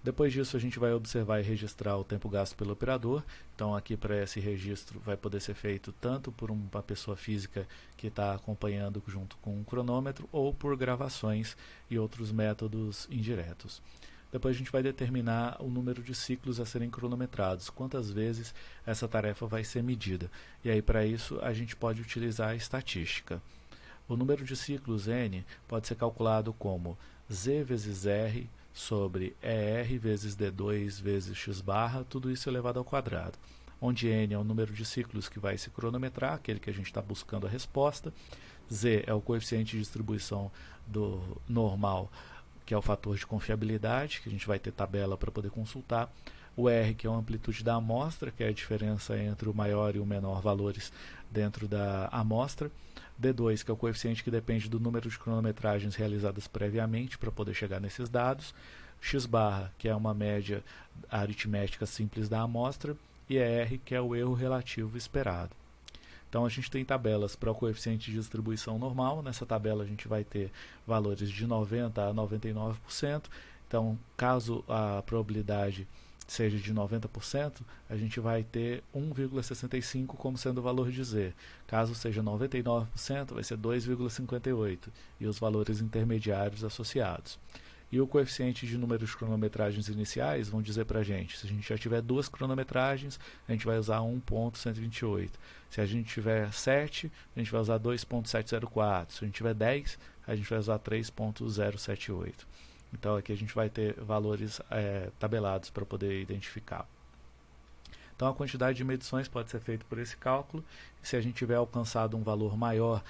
Depois disso, a gente vai observar e registrar o tempo gasto pelo operador. Então, aqui para esse registro vai poder ser feito tanto por uma pessoa física que está acompanhando junto com um cronômetro, ou por gravações e outros métodos indiretos. Depois a gente vai determinar o número de ciclos a serem cronometrados, quantas vezes essa tarefa vai ser medida. E aí, para isso, a gente pode utilizar a estatística. O número de ciclos N pode ser calculado como Z vezes R sobre ER vezes D2 vezes x barra, tudo isso elevado ao quadrado, onde N é o número de ciclos que vai se cronometrar, aquele que a gente está buscando a resposta; Z é o coeficiente de distribuição do normal, que é o fator de confiabilidade, que a gente vai ter tabela para poder consultar; o R, que é a amplitude da amostra, que é a diferença entre o maior e o menor valores dentro da amostra; D2, que é o coeficiente que depende do número de cronometragens realizadas previamente para poder chegar nesses dados; x barra, que é uma média aritmética simples da amostra, e R, que é o erro relativo esperado. Então a gente tem tabelas para o coeficiente de distribuição normal. Nessa tabela a gente vai ter valores de 90% a 99%. Então, caso a probabilidade seja de 90%, a gente vai ter 1,65 como sendo o valor de Z. Caso seja 99%, vai ser 2,58 e os valores intermediários associados. E o coeficiente de número de cronometragens iniciais vão dizer para a gente, se a gente já tiver 2 cronometragens, a gente vai usar 1.128. Se a gente tiver 7, a gente vai usar 2.704. Se a gente tiver 10, a gente vai usar 3.078. Então aqui a gente vai ter valores tabelados para poder identificar. Então a quantidade de medições pode ser feita por esse cálculo. Se a gente tiver alcançado um valor maior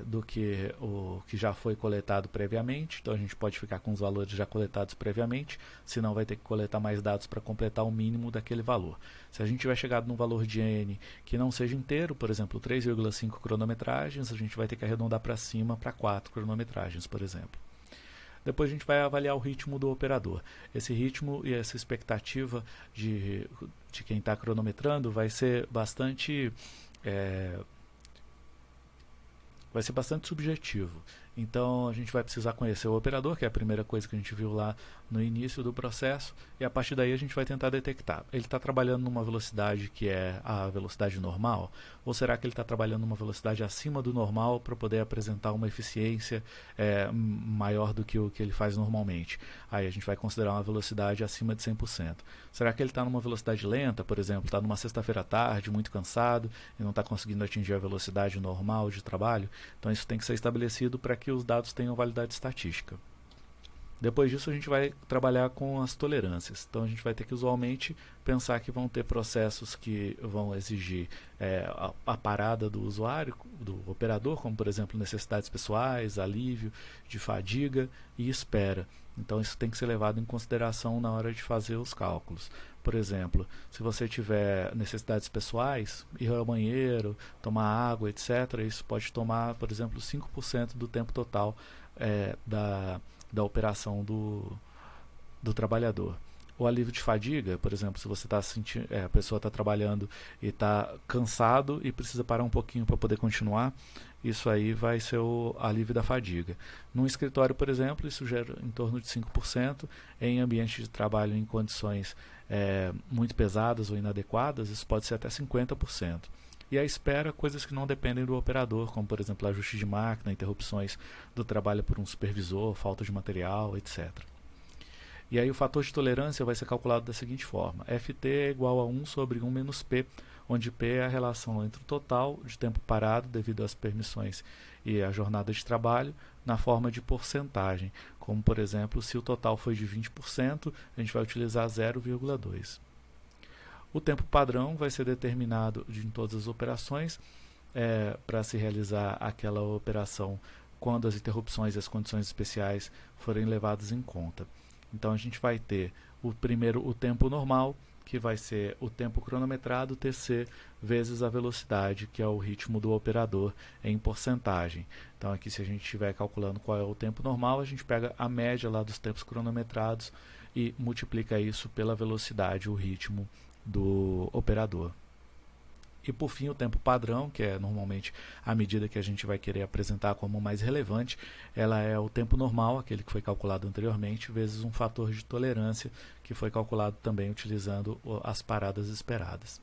do que o que já foi coletado previamente, então a gente pode ficar com os valores já coletados previamente, senão vai ter que coletar mais dados para completar o mínimo daquele valor. Se a gente tiver chegado num valor de N que não seja inteiro, por exemplo, 3,5 cronometragens, a gente vai ter que arredondar para cima para 4 cronometragens, por exemplo. Depois a gente vai avaliar o ritmo do operador. Esse ritmo e essa expectativa de quem está cronometrando vai ser bastante subjetivo. Então a gente vai precisar conhecer o operador, que é a primeira coisa que a gente viu lá no início do processo, e a partir daí a gente vai tentar detectar. Ele está trabalhando numa velocidade que é a velocidade normal? Ou será que ele está trabalhando numa velocidade acima do normal para poder apresentar uma eficiência maior do que o que ele faz normalmente? Aí a gente vai considerar uma velocidade acima de 100%. Será que ele está numa velocidade lenta, por exemplo, está numa sexta-feira à tarde, muito cansado, e não está conseguindo atingir a velocidade normal de trabalho? Então isso tem que ser estabelecido para que os dados tenham validade estatística. Depois disso a gente vai trabalhar com as tolerâncias. Então a gente vai ter que usualmente pensar que vão ter processos que vão exigir a parada do usuário, do operador, como por exemplo necessidades pessoais, alívio de fadiga e espera. Então isso tem que ser levado em consideração na hora de fazer os cálculos. Por exemplo, se você tiver necessidades pessoais, ir ao banheiro, tomar água, etc., isso pode tomar, por exemplo, 5% do tempo total da operação do trabalhar. O alívio de fadiga, por exemplo, se você está sentindo, a pessoa está trabalhando e está cansado e precisa parar um pouquinho para poder continuar, isso aí vai ser o alívio da fadiga. Num escritório, por exemplo, isso gera em torno de 5%. Em ambiente de trabalho em condições muito pesadas ou inadequadas, isso pode ser até 50%. E a espera, coisas que não dependem do operador, como por exemplo ajuste de máquina, interrupções do trabalho por um supervisor, falta de material, etc. E aí o fator de tolerância vai ser calculado da seguinte forma: Ft é igual a 1 sobre 1 menos P, onde P é a relação entre o total de tempo parado devido às permissões e a jornada de trabalho, na forma de porcentagem, como por exemplo, se o total foi de 20%, a gente vai utilizar 0,2. O tempo padrão vai ser determinado em todas as operações para se realizar aquela operação quando as interrupções e as condições especiais forem levadas em conta. Então a gente vai ter o tempo normal, que vai ser o tempo cronometrado TC vezes a velocidade, que é o ritmo do operador em porcentagem. Então aqui, se a gente estiver calculando qual é o tempo normal, a gente pega a média lá dos tempos cronometrados e multiplica isso pela velocidade, o ritmo do operador. E por fim, o tempo padrão, que é normalmente a medida que a gente vai querer apresentar como mais relevante, ela é o tempo normal, aquele que foi calculado anteriormente, vezes um fator de tolerância, que foi calculado também utilizando as paradas esperadas.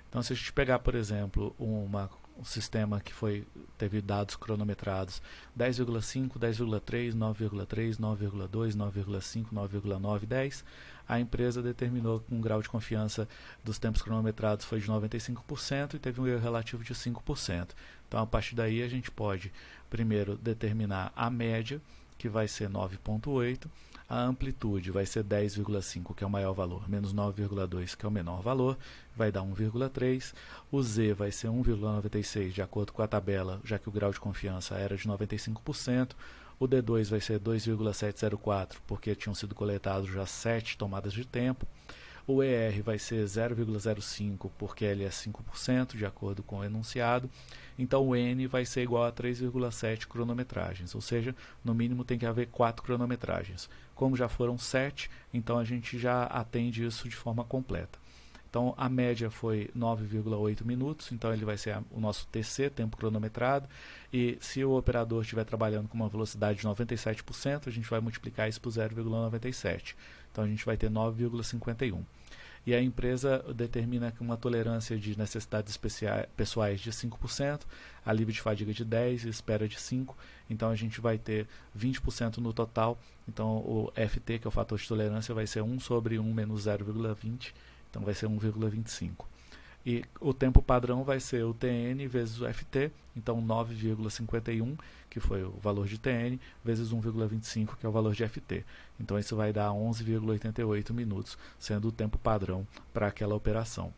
Então, se a gente pegar, por exemplo, um sistema que teve dados cronometrados 10,5, 10,3, 9,3, 9,2, 9,5, 9,9, 10, a empresa determinou que um grau de confiança dos tempos cronometrados foi de 95% e teve um erro relativo de 5%. Então, a partir daí, a gente pode, primeiro, determinar a média, que vai ser 9,8, a amplitude vai ser 10,5, que é o maior valor, menos 9,2, que é o menor valor, vai dar 1,3. O Z vai ser 1,96, de acordo com a tabela, já que o grau de confiança era de 95%. O D2 vai ser 2,704, porque tinham sido coletados já 7 tomadas de tempo. O ER vai ser 0,05 porque ele é 5% de acordo com o enunciado. Então o N vai ser igual a 3,7 cronometragens, ou seja, no mínimo tem que haver 4 cronometragens. Como já foram 7, então a gente já atende isso de forma completa. Então a média foi 9,8 minutos, então ele vai ser o nosso TC, tempo cronometrado, e se o operador estiver trabalhando com uma velocidade de 97%, a gente vai multiplicar isso por 0,97. Então a gente vai ter 9,51. E a empresa determina uma tolerância de necessidades pessoais de 5%, alívio de fadiga de 10%, espera de 5%, então a gente vai ter 20% no total. Então o FT, que é o fator de tolerância, vai ser 1 sobre 1 menos 0,20, então vai ser 1,25. E o tempo padrão vai ser o TN vezes o FT, então 9,51, que foi o valor de TN, vezes 1,25, que é o valor de FT. Então isso vai dar 11,88 minutos, sendo o tempo padrão para aquela operação.